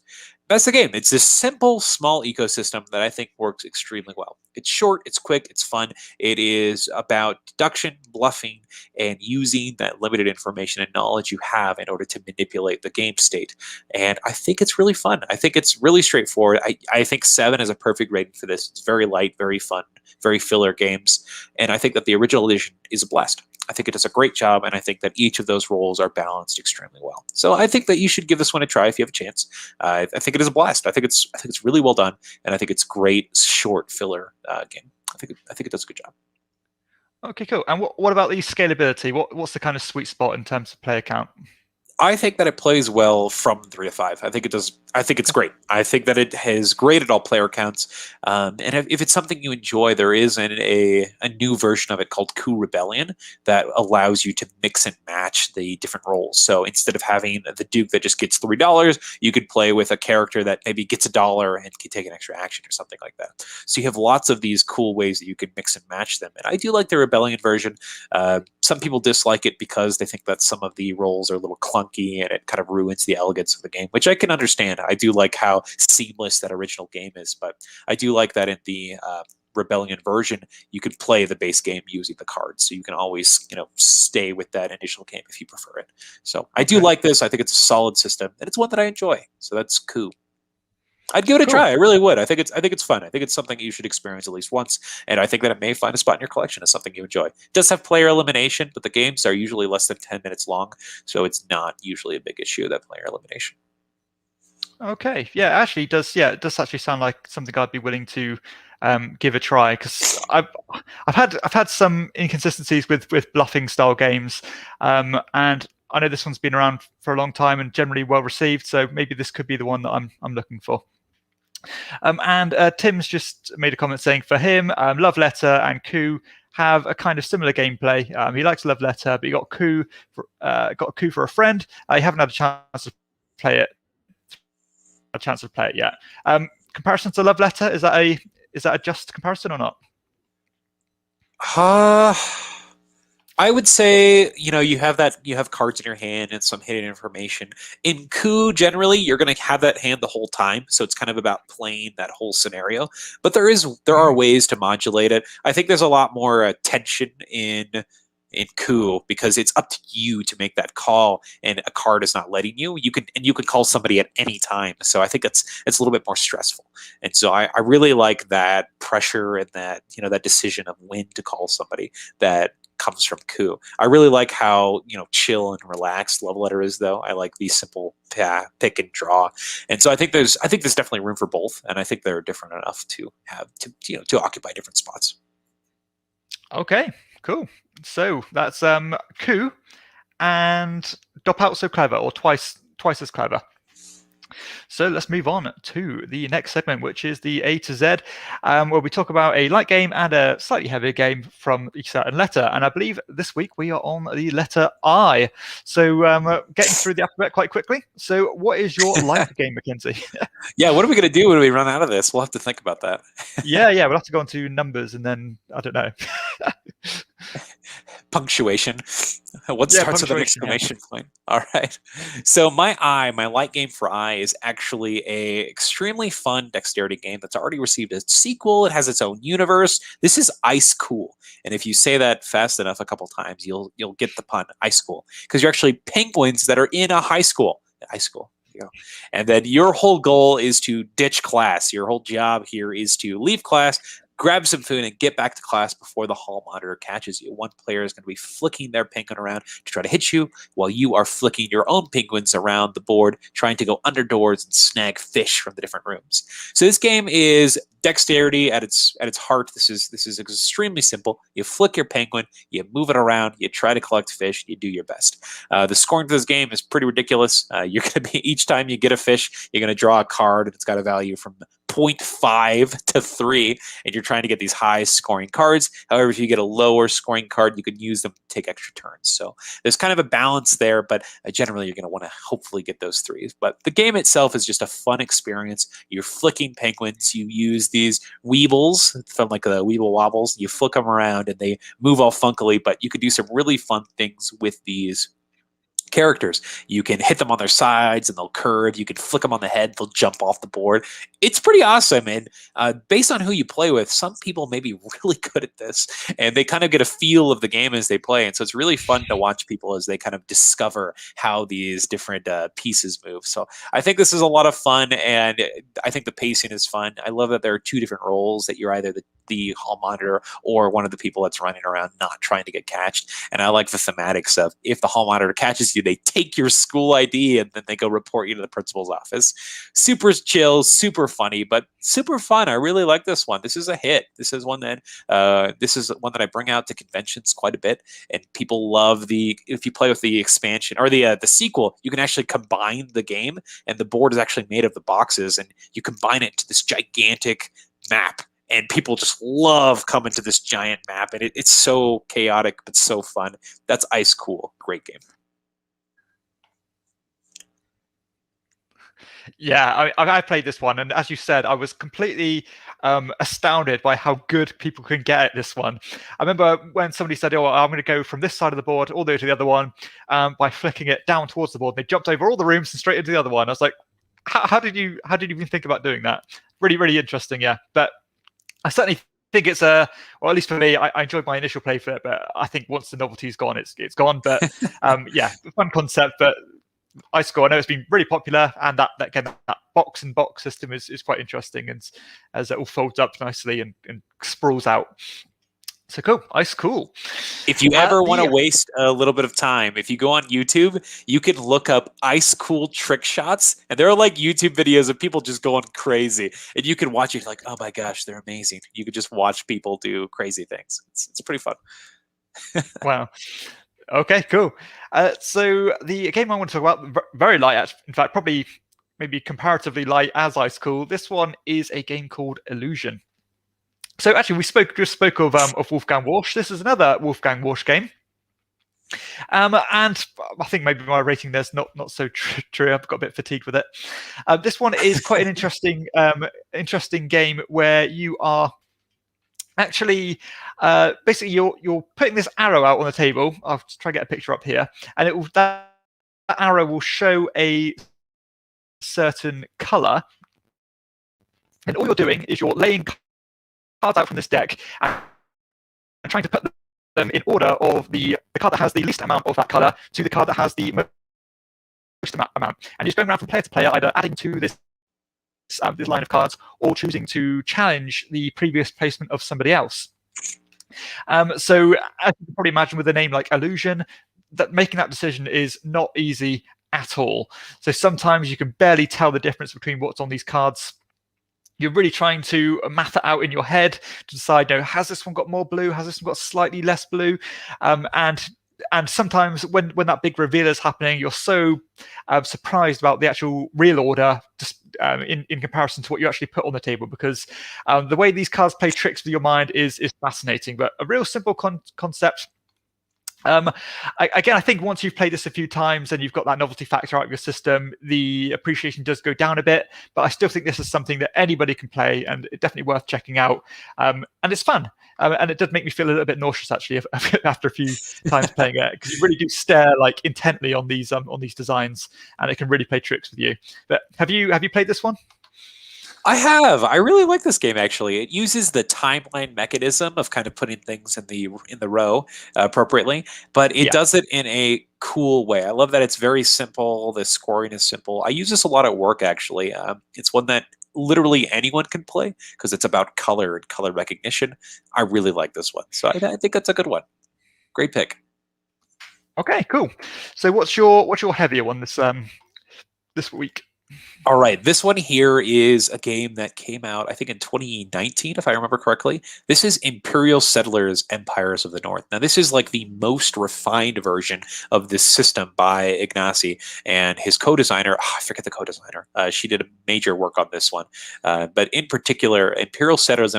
That's the game. It's this simple, small ecosystem that I think works extremely well. It's short, it's quick, it's fun. It is about deduction, bluffing, and using that limited information and knowledge you have in order to manipulate the game state. And I think it's really fun. I think it's really straightforward. I think 7 is a perfect rating for this. It's very light, very fun, very filler games. And I think that the original edition is a blast. I think it does a great job, and I think that each of those roles are balanced extremely well. So I think that you should give this one a try if you have a chance. I think it is a blast. I think it's really well done, and I think it's great short filler game. I think it does a good job. Okay, cool. And what about the scalability? What's the kind of sweet spot in terms of player count? I think that it plays well from 3 to 5. I think it does. I think it's great. I think that it has great at all player counts. And if it's something you enjoy, there is a new version of it called Coup Rebellion that allows you to mix and match the different roles. So instead of having the Duke that just gets $3, you could play with a character that maybe gets $1 and can take an extra action or something like that. So you have lots of these cool ways that you can mix and match them. And I do like the Rebellion version. Some people dislike it because they think that some of the roles are a little clunky and it kind of ruins the elegance of the game, which I can understand. I do like how seamless that original game is, but I do like that in the Rebellion version, you could play the base game using the cards, so you can always stay with that initial game if you prefer it. So I do like this. I think it's a solid system, and it's one that I enjoy. So that's cool. I'd give it a try. I really would. I think it's fun. I think it's something you should experience at least once, and I think that it may find a spot in your collection as something you enjoy. It does have player elimination, but the games are usually less than 10 minutes long, so it's not usually a big issue, that player elimination. Okay, yeah, actually, it does actually sound like something I'd be willing to give a try, because I've had some inconsistencies with bluffing style games, and I know this one's been around for a long time and generally well received, so maybe this could be the one that I'm looking for. And Tim's just made a comment saying for him, Love Letter and Coup have a kind of similar gameplay. He likes Love Letter, but he got Coup for a friend. You haven't had a chance to play it. Yet. Comparison to Love Letter, is that a just comparison or not? I would say, you have cards in your hand and some hidden information. In Coup, generally, you're going to have that hand the whole time, so it's kind of about playing that whole scenario. But there are ways to modulate it. I think there's a lot more tension in Coup because it's up to you to make that call, and a card is not letting you. You can call somebody at any time. So I think it's a little bit more stressful. And so I really like that pressure and that that decision of when to call somebody that comes from Coup. I really like how chill and relaxed Love Letter is, though. I like the simple pick and draw, and so I think there's definitely room for both, and I think they're different enough to have to occupy different spots. Okay, cool. So that's Coup and Dop So Clever, or twice as clever. So let's move on to the next segment, which is the A to Z, where we talk about a light game and a slightly heavier game from each certain letter. And I believe this week we are on the letter I. So getting through the alphabet quite quickly. So what is your light game, Mackenzie? Yeah, what are we going to do when we run out of this? We'll have to think about that. Yeah, we'll have to go on to numbers and then, I don't know. Punctuation. What starts with an exclamation point? All right. So my light game for I is actually a extremely fun dexterity game that's already received a sequel. It has its own universe. This is Ice Cool. And if you say that fast enough a couple times, you'll get the pun, Ice Cool. Because you're actually penguins that are in a high school. High school. And then your whole goal is to ditch class. Your whole job here is to leave class, grab some food, and get back to class before the hall monitor catches you. One player is going to be flicking their penguin around to try to hit you, while you are flicking your own penguins around the board, trying to go under doors and snag fish from the different rooms. So this game is dexterity at its heart. This is extremely simple. You flick your penguin, you move it around, you try to collect fish, you do your best. The scoring for this game is pretty ridiculous. You're going to be, each time you get a fish, you're going to draw a card, and it's got a value from 0.5 to 3, and you're trying to get these high scoring cards. However, if you get a lower scoring card, you can use them to take extra turns. So there's kind of a balance there, but generally you're going to want to hopefully get those 3s. But the game itself is just a fun experience. You're flicking penguins. You use these weebles from like the Weeble Wobbles. You flick them around and they move all funkily, but you could do some really fun things with these characters. You can hit them on their sides and they'll curve. You can flick them on the head, they'll jump off the board. It's pretty awesome. And based on who you play with, some people may be really good at this, and they kind of get a feel of the game as they play. And so it's really fun to watch people as they kind of discover how these different pieces move. So I think this is a lot of fun, and I think the pacing is fun. I love that there are 2 different roles, that you're either the hall monitor or one of the people that's running around not trying to get catched. And I like the thematics of, if the hall monitor catches you, they take your school ID and then they go report you to the principal's office. Super chill, super funny, but super fun. I really like this one. This is a hit. This is one that I bring out to conventions quite a bit, and people love if you play with the expansion or the sequel, you can actually combine the game, and the board is actually made of the boxes, and you combine it to this gigantic map. And people just love coming to this giant map, and it's so chaotic but so fun. That's Ice Cool. Great game. Yeah, I played this one, and as you said, I was completely astounded by how good people can get at this one. I remember when somebody said, "Oh, I'm going to go from this side of the board all the way to the other one by flicking it down towards the board." And they jumped over all the rooms and straight into the other one. I was like, "How did you even think about doing that?" Really, really interesting. Yeah, but I certainly think it's well, at least for me, I enjoyed my initial play for it, but I think once the novelty's gone, it's gone. But yeah, fun concept, but Ice Cool, I know it's been really popular, and that box and box system is quite interesting, and as it all folds up nicely and sprawls out. So cool, Ice Cool. If you ever want to waste a little bit of time, if you go on YouTube, you can look up Ice Cool trick shots, and there are like YouTube videos of people just going crazy, and you can watch it like, oh my gosh, they're amazing. You could just watch people do crazy things. It's pretty fun. Wow. Okay, cool. So the game I want to talk about, very light, in fact, probably maybe comparatively light as ice cool. This one is a game called Illusion. So actually, we just spoke of Wolfgang Warsch. This is another Wolfgang Warsch game. And I think maybe my rating there's not so true. I've got a bit fatigued with it. This one is quite an interesting game where you are actually basically you're putting this arrow out on the table. I'll try to get a picture up here, and that arrow will show a certain color, and all you're doing is you're laying cards out from this deck and trying to put them in order of the card that has the least amount of that color to the card that has the most amount. And you're just going around from player to player, either adding to this line of cards or choosing to challenge the previous placement of somebody else. So as you can probably imagine, with a name like Illusion, that making that decision is not easy at all. So sometimes you can barely tell the difference between what's on these cards. You're really trying to map it out in your head to decide, has this one got more blue? Has this one got slightly less blue? And sometimes when that big reveal is happening, you're so surprised about the actual real order just in comparison to what you actually put on the table, because the way these cards play tricks with your mind is fascinating, but a real simple concept. Again, I think once you've played this a few times and you've got that novelty factor out of your system, the appreciation does go down a bit. But I still think this is something that anybody can play, and it's definitely worth checking out. And it's fun. And it does make me feel a little bit nauseous, actually, after a few times playing it, because you really do stare intently on these designs, and it can really play tricks with you. But have you played this one? I have. I really like this game, actually. It uses the timeline mechanism of kind of putting things in the row appropriately, but it does it in a cool way. I love that it's very simple. The scoring is simple. I use this a lot at work, actually. It's one that literally anyone can play because it's about color and color recognition. I really like this one, so I think that's a good one. Great pick. Okay, cool. So what's your heavier one this week? All right, this one here is a game that came out, I think, in 2019, if I remember correctly. This is Imperial Settlers: Empires of the North. Now, this is like the most refined version of this system by Ignacy and his co-designer. I forget the co-designer. She did a major work on this one. But in particular, Imperial Settlers: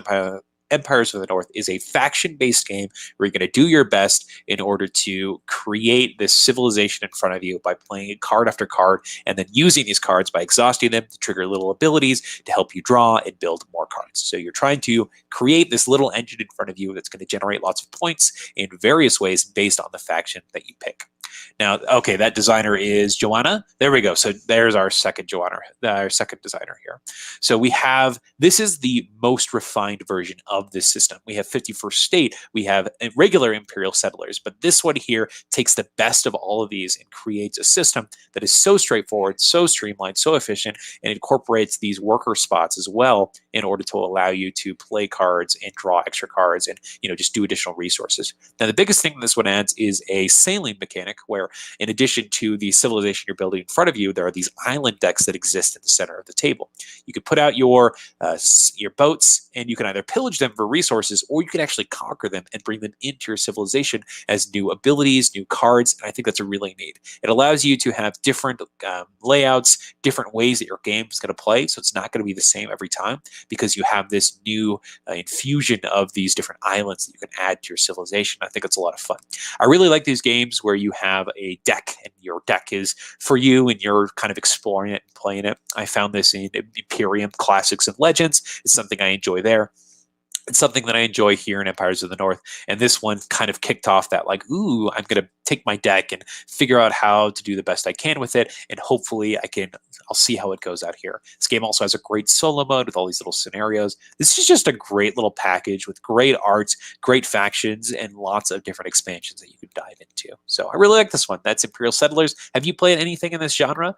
Empires of the North is a faction-based game where you're going to do your best in order to create this civilization in front of you by playing card after card and then using these cards by exhausting them to trigger little abilities to help you draw and build more cards. So you're trying to create this little engine in front of you that's going to generate lots of points in various ways based on the faction that you pick. Now, okay, that designer is Joanna. There we go. So there's our second designer here. So this is the most refined version of this system. We have 51st State, we have regular Imperial Settlers, but this one here takes the best of all of these and creates a system that is so straightforward, so streamlined, so efficient, and incorporates these worker spots as well in order to allow you to play cards and draw extra cards and just do additional resources. Now, the biggest thing this one adds is a sailing mechanic where, in addition to the civilization you're building in front of you, there are these island decks that exist at the center of the table. You can put out your boats, and you can either pillage them for resources, or you can actually conquer them and bring them into your civilization as new abilities, new cards, and I think that's really neat. It allows you to have different layouts, different ways that your game is going to play, so it's not going to be the same every time because you have this new infusion of these different islands that you can add to your civilization. I think it's a lot of fun. I really like these games where you have a deck and your deck is for you and you're kind of exploring it and playing it. I found this in Imperium Classics and Legends. It's something I enjoy there. It's something that I enjoy here in Empires of the North. And this one kind of kicked off that ooh, I'm going to take my deck and figure out how to do the best I can with it. And hopefully I'll see how it goes out here. This game also has a great solo mode with all these little scenarios. This is just a great little package with great arts, great factions, and lots of different expansions that you can dive into. So I really like this one. That's Imperial Settlers. Have you played anything in this genre?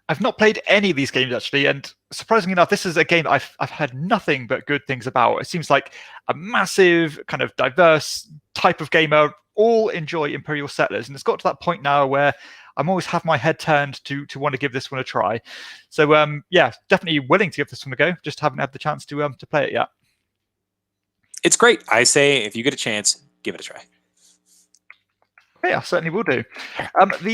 I've not played any of these games, actually, and surprisingly enough, this is a game I've heard nothing but good things about. It seems like a massive, kind of diverse type of gamer. All enjoy Imperial Settlers, and it's got to that point now where I'm always have my head turned to want to give this one a try. So yeah, definitely willing to give this one a go. Just haven't had the chance to play it yet. It's great. I say if you get a chance, give it a try. Yeah, certainly will do.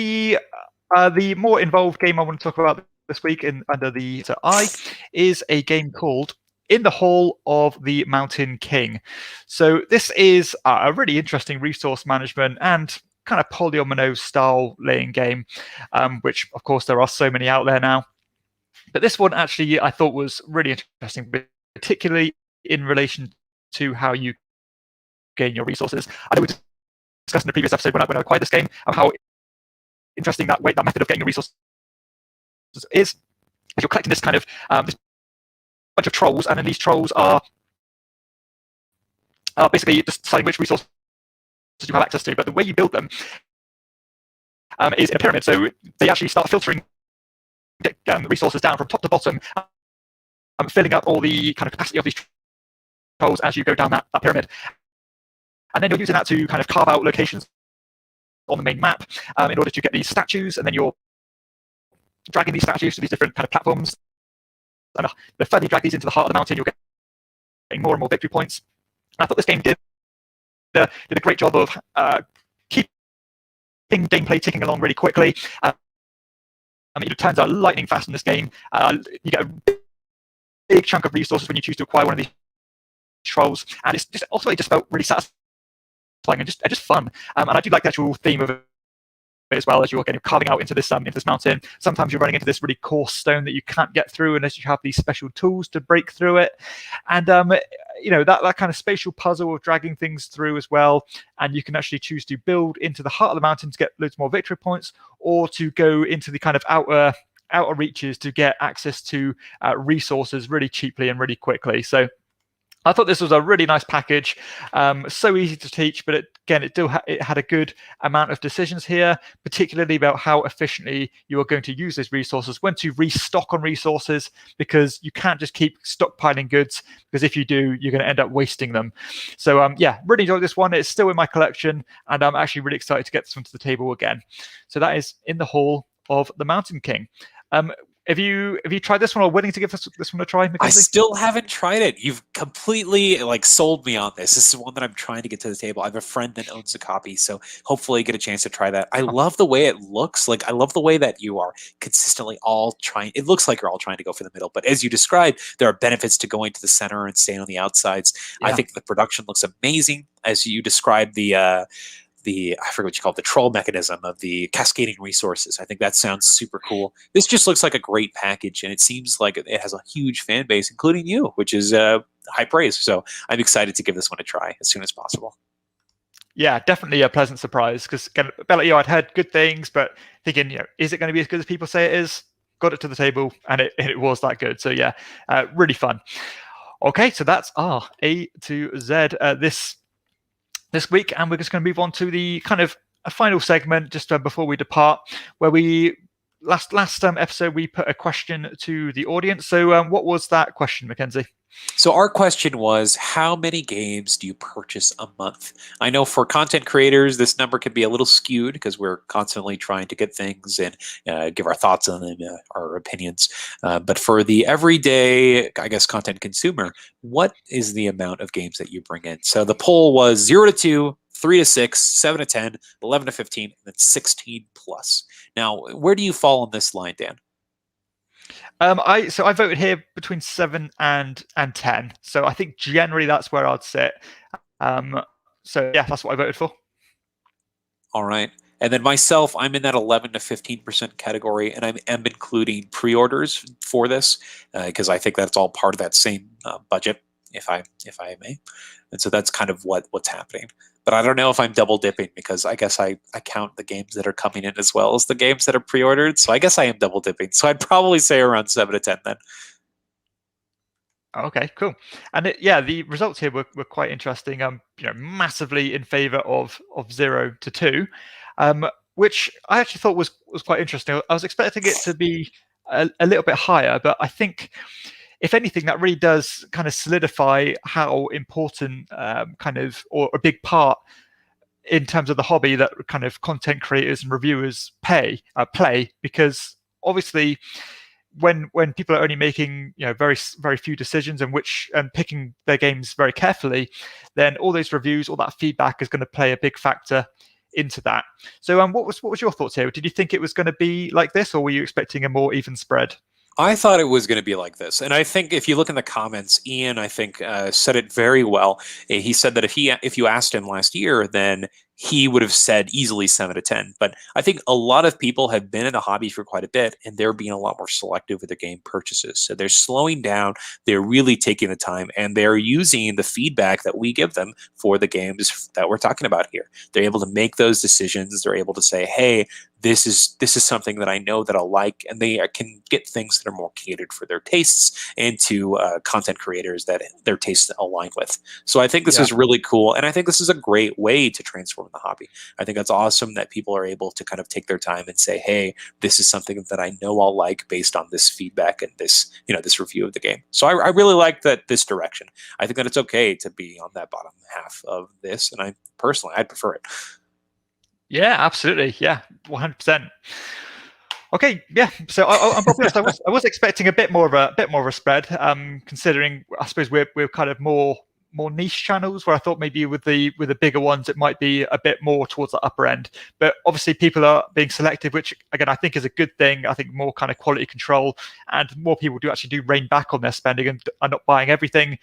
The more involved game I want to talk about this week under the eye is a game called In the Hall of the Mountain King. So this is a really interesting resource management and kind of polyomino style laying game, which of course there are so many out there now. But this one actually I thought was really interesting, particularly in relation to how you gain your resources. I know we discussed in the previous episode when I acquired this game of how interesting that method of getting your resources is. You're collecting this kind of this bunch of trolls, and then these trolls are basically just deciding which resources you have access to. But the way you build them is in a pyramid. So they actually start filtering the resources down from top to bottom, filling up all the kind of capacity of these trolls as you go down that pyramid. And then you're using that to kind of carve out locations on the main map in order to get these statues, and then you're dragging these statues to these different kind of platforms. And the further you drag these into the heart of the mountain, you're getting more and more victory points. And I thought this game did a great job of keeping gameplay ticking along really quickly. It turns out lightning fast in this game. You get a big chunk of resources when you choose to acquire one of these trolls, and it's just ultimately just felt really satisfying and just fun. And I do like the actual theme of it as well, as you're getting carving out into this mountain. Sometimes you're running into this really coarse stone that you can't get through unless you have these special tools to break through it. And that kind of spatial puzzle of dragging things through as well. And you can actually choose to build into the heart of the mountain to get loads more victory points, or to go into the kind of outer reaches to get access to resources really cheaply and really quickly. So I thought this was a really nice package, so easy to teach, but it had a good amount of decisions here, particularly about how efficiently you are going to use these resources, when to restock on resources, because you can't just keep stockpiling goods, because if you do, you're going to end up wasting them. So really enjoyed this one. It's still in my collection, and I'm actually really excited to get this one to the table again. So that is In the Hall of the Mountain King. Have you tried this one, or willing to give this one a try, Mackenzie? I still haven't tried it. You've completely sold me on this. This is one that I'm trying to get to the table. I have a friend that owns a copy, so hopefully I get a chance to try that. I love the way it looks. I love the way that you are consistently all trying. It looks like you're all trying to go for the middle, but as you described, there are benefits to going to the center and staying on the outsides. Yeah. I think the production looks amazing, as you described the I forget what you call it, the troll mechanism of the cascading resources. I think that sounds super cool. This just looks like a great package, and it seems like it has a huge fan base, including you, which is high praise. So I'm excited to give this one a try as soon as possible. Yeah, definitely a pleasant surprise, because again, I'd heard good things, but thinking, is it going to be as good as people say it is? Got it to the table, and it was that good. So yeah, really fun. Okay, so that's our A to Z this week, and we're just going to move on to the kind of a final segment just before we depart, where we last episode we put a question to the audience. So what was that question, Mackenzie? So our question was, how many games do you purchase a month? I know for content creators, this number can be a little skewed because we're constantly trying to get things and give our thoughts on them, our opinions. But for the everyday, I guess, content consumer, what is the amount of games that you bring in? So the poll was 0 to 2, 3 to 6, 7 to 10, 11 to 15, and then 16 plus. Now, where do you fall on this line, Dan? I voted here between 7 and 10. So I think generally that's where I'd sit. So yeah, that's what I voted for. All right. And then myself, I'm in that 11 to 15% category, and I am including pre-orders for this because I think that's all part of that same budget, if I may. And so that's kind of what's happening. But I don't know if I'm double dipping, because I guess I count the games that are coming in as well as the games that are pre-ordered. So I guess I am double dipping. So I'd probably say around 7 to 10 then. Okay, cool. And the results here were quite interesting. Massively in favor of 0 to 2, which I actually thought was quite interesting. I was expecting it to be a little bit higher, but I think, if anything, that really does kind of solidify how important or a big part in terms of the hobby that kind of content creators and reviewers play, because obviously when people are only making very very few decisions and picking their games very carefully, then all those reviews, all that feedback is going to play a big factor into that. So what was your thoughts here? Did you think it was going to be like this, or were you expecting a more even spread? I thought it was going to be like this, and I think if you look in the comments, Ian, I think, said it very well. He said that if you asked him last year, then he would have said easily 7 to 10. But I think a lot of people have been in the hobby for quite a bit, and they're being a lot more selective with their game purchases. So they're slowing down. They're really taking the time, and they're using the feedback that we give them for the games that we're talking about here. They're able to make those decisions. They're able to say, "Hey, this is something that I know that I'll like," and they can get things that are more catered for their tastes and to content creators that their tastes align with. So I think this is really cool, and I think this is a great way to transform the hobby. I think that's awesome that people are able to kind of take their time and say, "Hey, this is something that I know I'll like based on this feedback and this this review of the game." So I really like this direction. I think that it's okay to be on that bottom half of this, and I'd prefer it. Yeah, absolutely. Yeah, 100%. Okay, yeah. So I'm honest, I was expecting a bit more of a spread, considering I suppose we're kind of more niche channels, where I thought maybe with the bigger ones it might be a bit more towards the upper end. But obviously people are being selective, which again I think is a good thing. I think more kind of quality control, and more people do rein back on their spending and are not buying everything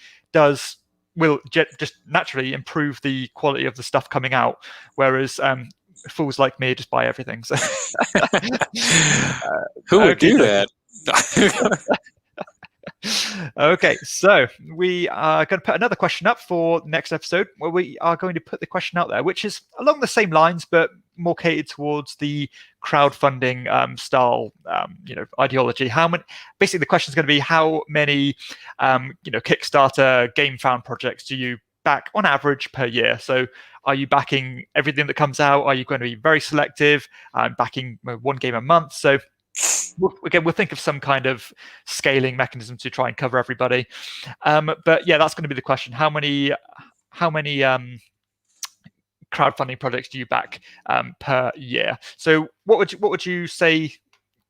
will just naturally improve the quality of the stuff coming out. Whereas fools like me just buy everything. So who would do that? Okay, so we are going to put another question up for next episode, where we are going to put the question out there, which is along the same lines, but more catered towards the crowdfunding style, ideology. Basically, the question is going to be how many, Kickstarter game found projects do you back on average per year? So are you backing everything that comes out? Are you going to be very selective, backing one game a month? So we'll think of some kind of scaling mechanism to try and cover everybody. But yeah, that's going to be the question. How many crowdfunding projects do you back per year? So what would you say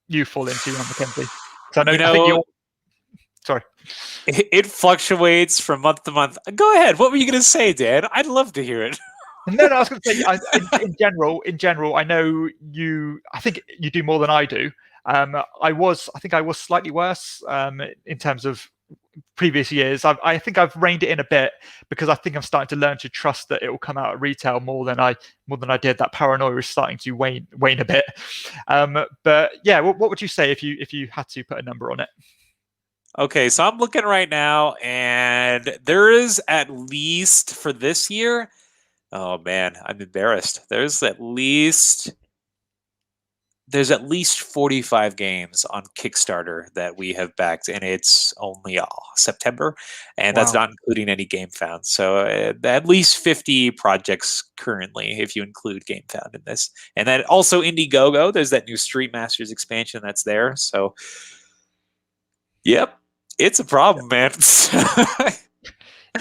you fall into, Dan Mackenzie? I think you're... Sorry. It fluctuates from month to month. Go ahead. What were you going to say, Dan? I'd love to hear it. No, I was going to say, in general, I know you. I think you do more than I do. I think I was slightly worse in terms of previous years. I think I've reined it in a bit, because I think I'm starting to learn to trust that it will come out at retail more than I did. That paranoia is starting to wane a bit. But yeah, what would you say if you had to put a number on it? Okay, so I'm looking right now, and there is at least for this year. Oh man, I'm embarrassed. There's at least 45 games on Kickstarter that we have backed, and it's only September, and that's not including any game found. So at least 50 projects currently, if you include game found in this. And then also Indiegogo, there's that new Street Masters expansion that's there. So, yep, it's a problem, man.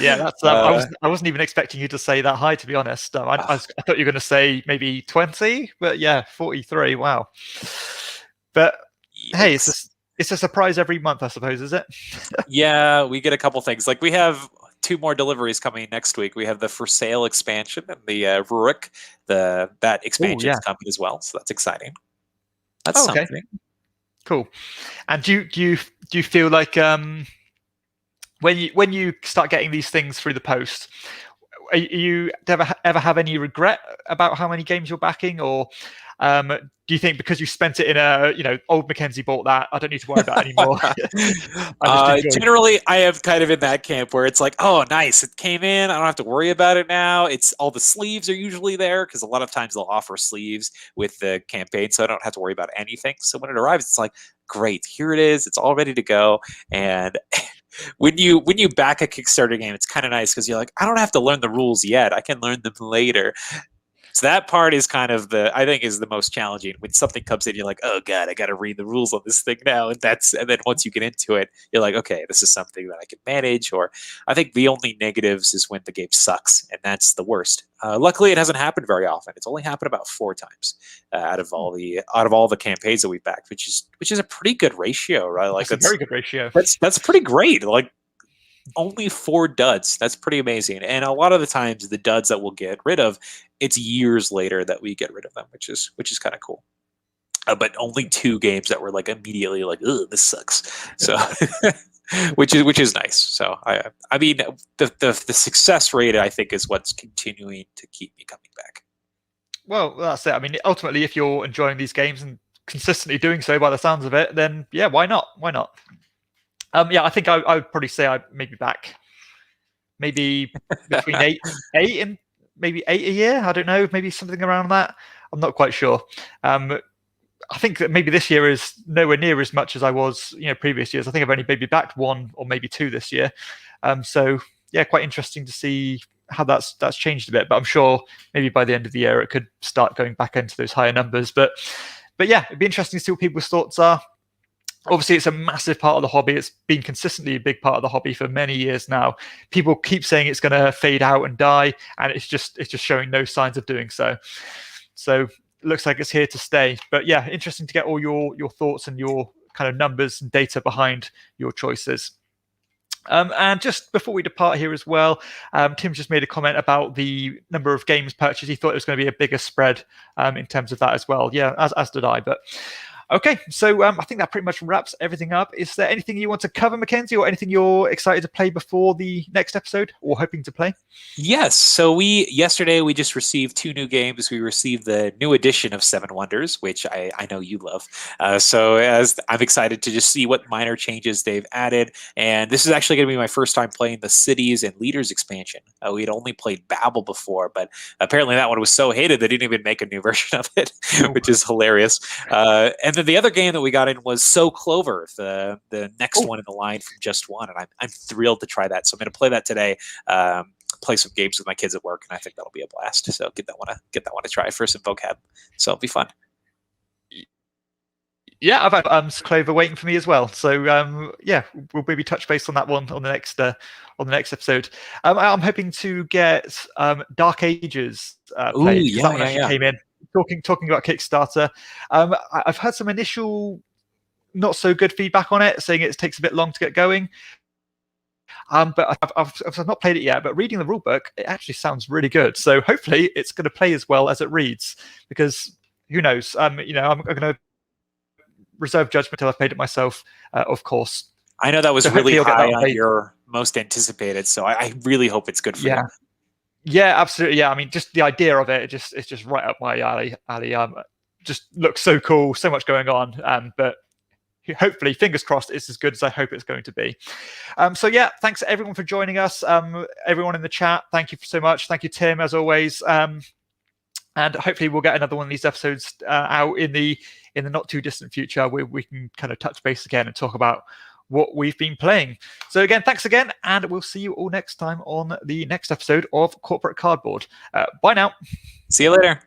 Yeah, that's. I wasn't even expecting you to say that high, to be honest. I thought you were going to say maybe 20, but yeah, 43. Wow. But hey, it's a surprise every month, I suppose, is it? Yeah, we get a couple things. Like we have 2 more deliveries coming next week. We have the For Sale expansion and the Rurik. That expansion is coming as well, so that's exciting. That's something. Cool. And do you feel like when you start getting these things through the post, you ever have any regret about how many games you're backing, or do you think because you spent it in old Mackenzie bought that, I don't need to worry about it anymore? Generally, I am kind of in that camp where it's like, oh, nice, it came in, I don't have to worry about it now. It's all the sleeves are usually there, because a lot of times they'll offer sleeves with the campaign, so I don't have to worry about anything. So when it arrives, it's like, great, here it is, it's all ready to go. And when you back a Kickstarter game, it's kind of nice because you're like, I don't have to learn the rules yet. I can learn them later. So that part is kind of I think is the most challenging. When something comes in, you're like, oh god, I got to read the rules on this thing now. And then once you get into it, you're like, okay, this is something that I can manage. Or I think the only negatives is when the game sucks, and that's the worst. Luckily, it hasn't happened very often. It's only happened about 4 times out of all the campaigns that we backed, which is a pretty good ratio, right? Like that's a very good ratio. That's pretty great. Like only 4 duds. That's pretty amazing. And a lot of the times, the duds that we'll get rid of, it's years later that we get rid of them, which is kind of cool. But only 2 games that were like immediately like, ugh, this sucks. So, which is nice. So I mean, the success rate, I think, is what's continuing to keep me coming back. Well, that's it. I mean, ultimately, if you're enjoying these games and consistently doing so by the sounds of it, then yeah, why not? Why not? Yeah, I think I would probably say I'd maybe back maybe between eight and maybe 8 a year. I don't know, maybe something around that. I'm not quite sure. I think that maybe this year is nowhere near as much as I was, previous years. I think I've only maybe backed 1 or maybe 2 this year. So yeah, quite interesting to see how that's changed a bit. But I'm sure maybe by the end of the year it could start going back into those higher numbers. But yeah, it'd be interesting to see what people's thoughts are. Obviously, it's a massive part of the hobby. It's been consistently a big part of the hobby for many years now. People keep saying it's going to fade out and die, and it's just showing no signs of doing so. So it looks like it's here to stay. But yeah, interesting to get all your thoughts and your kind of numbers and data behind your choices. And just before we depart here as well, Tim just made a comment about the number of games purchased. He thought it was going to be a bigger spread in terms of that as well. Yeah, as did I. But okay, so I think that pretty much wraps everything up. Is there anything you want to cover, Mackenzie, or anything you're excited to play before the next episode, or hoping to play? Yes. So yesterday we just received 2 new games. We received the new edition of Seven Wonders, which I know you love. So as I'm excited to just see what minor changes they've added. And this is actually going to be my first time playing the Cities and Leaders expansion. We had only played Babel before, but apparently that one was so hated they didn't even make a new version of it, which is hilarious. And then the other game that we got in was So Clover, the next one in the line from Just One, and I'm thrilled to try that. So I'm going to play that today. Play some games with my kids at work, and I think that'll be a blast. So get that one to try for some vocab. So it'll be fun. Yeah, I've had Clover waiting for me as well. So yeah, we'll maybe touch base on that one on the next episode. I'm hoping to get Dark Ages played. Ooh, that one actually came in. Talking about Kickstarter, I've heard some initial not so good feedback on it, saying it takes a bit long to get going. But I've not played it yet. But reading the rulebook, it actually sounds really good. So hopefully it's going to play as well as it reads. Because who knows? I'm going to reserve judgment until I've played it myself, of course. I know that was really high on your most anticipated. So I really hope it's good for you. Yeah, absolutely. Yeah, I mean, just the idea of it, it's just right up my alley. Just looks so cool, so much going on. But hopefully, fingers crossed, it's as good as I hope it's going to be. So yeah, thanks everyone for joining us. Everyone in the chat, thank you so much. Thank you, Tim, as always. And hopefully, we'll get another one of these episodes out in the not too distant future, where we can kind of touch base again and talk about what we've been playing. So again, thanks again, and we'll see you all next time on the next episode of Corporate Cardboard. Bye now. See you later.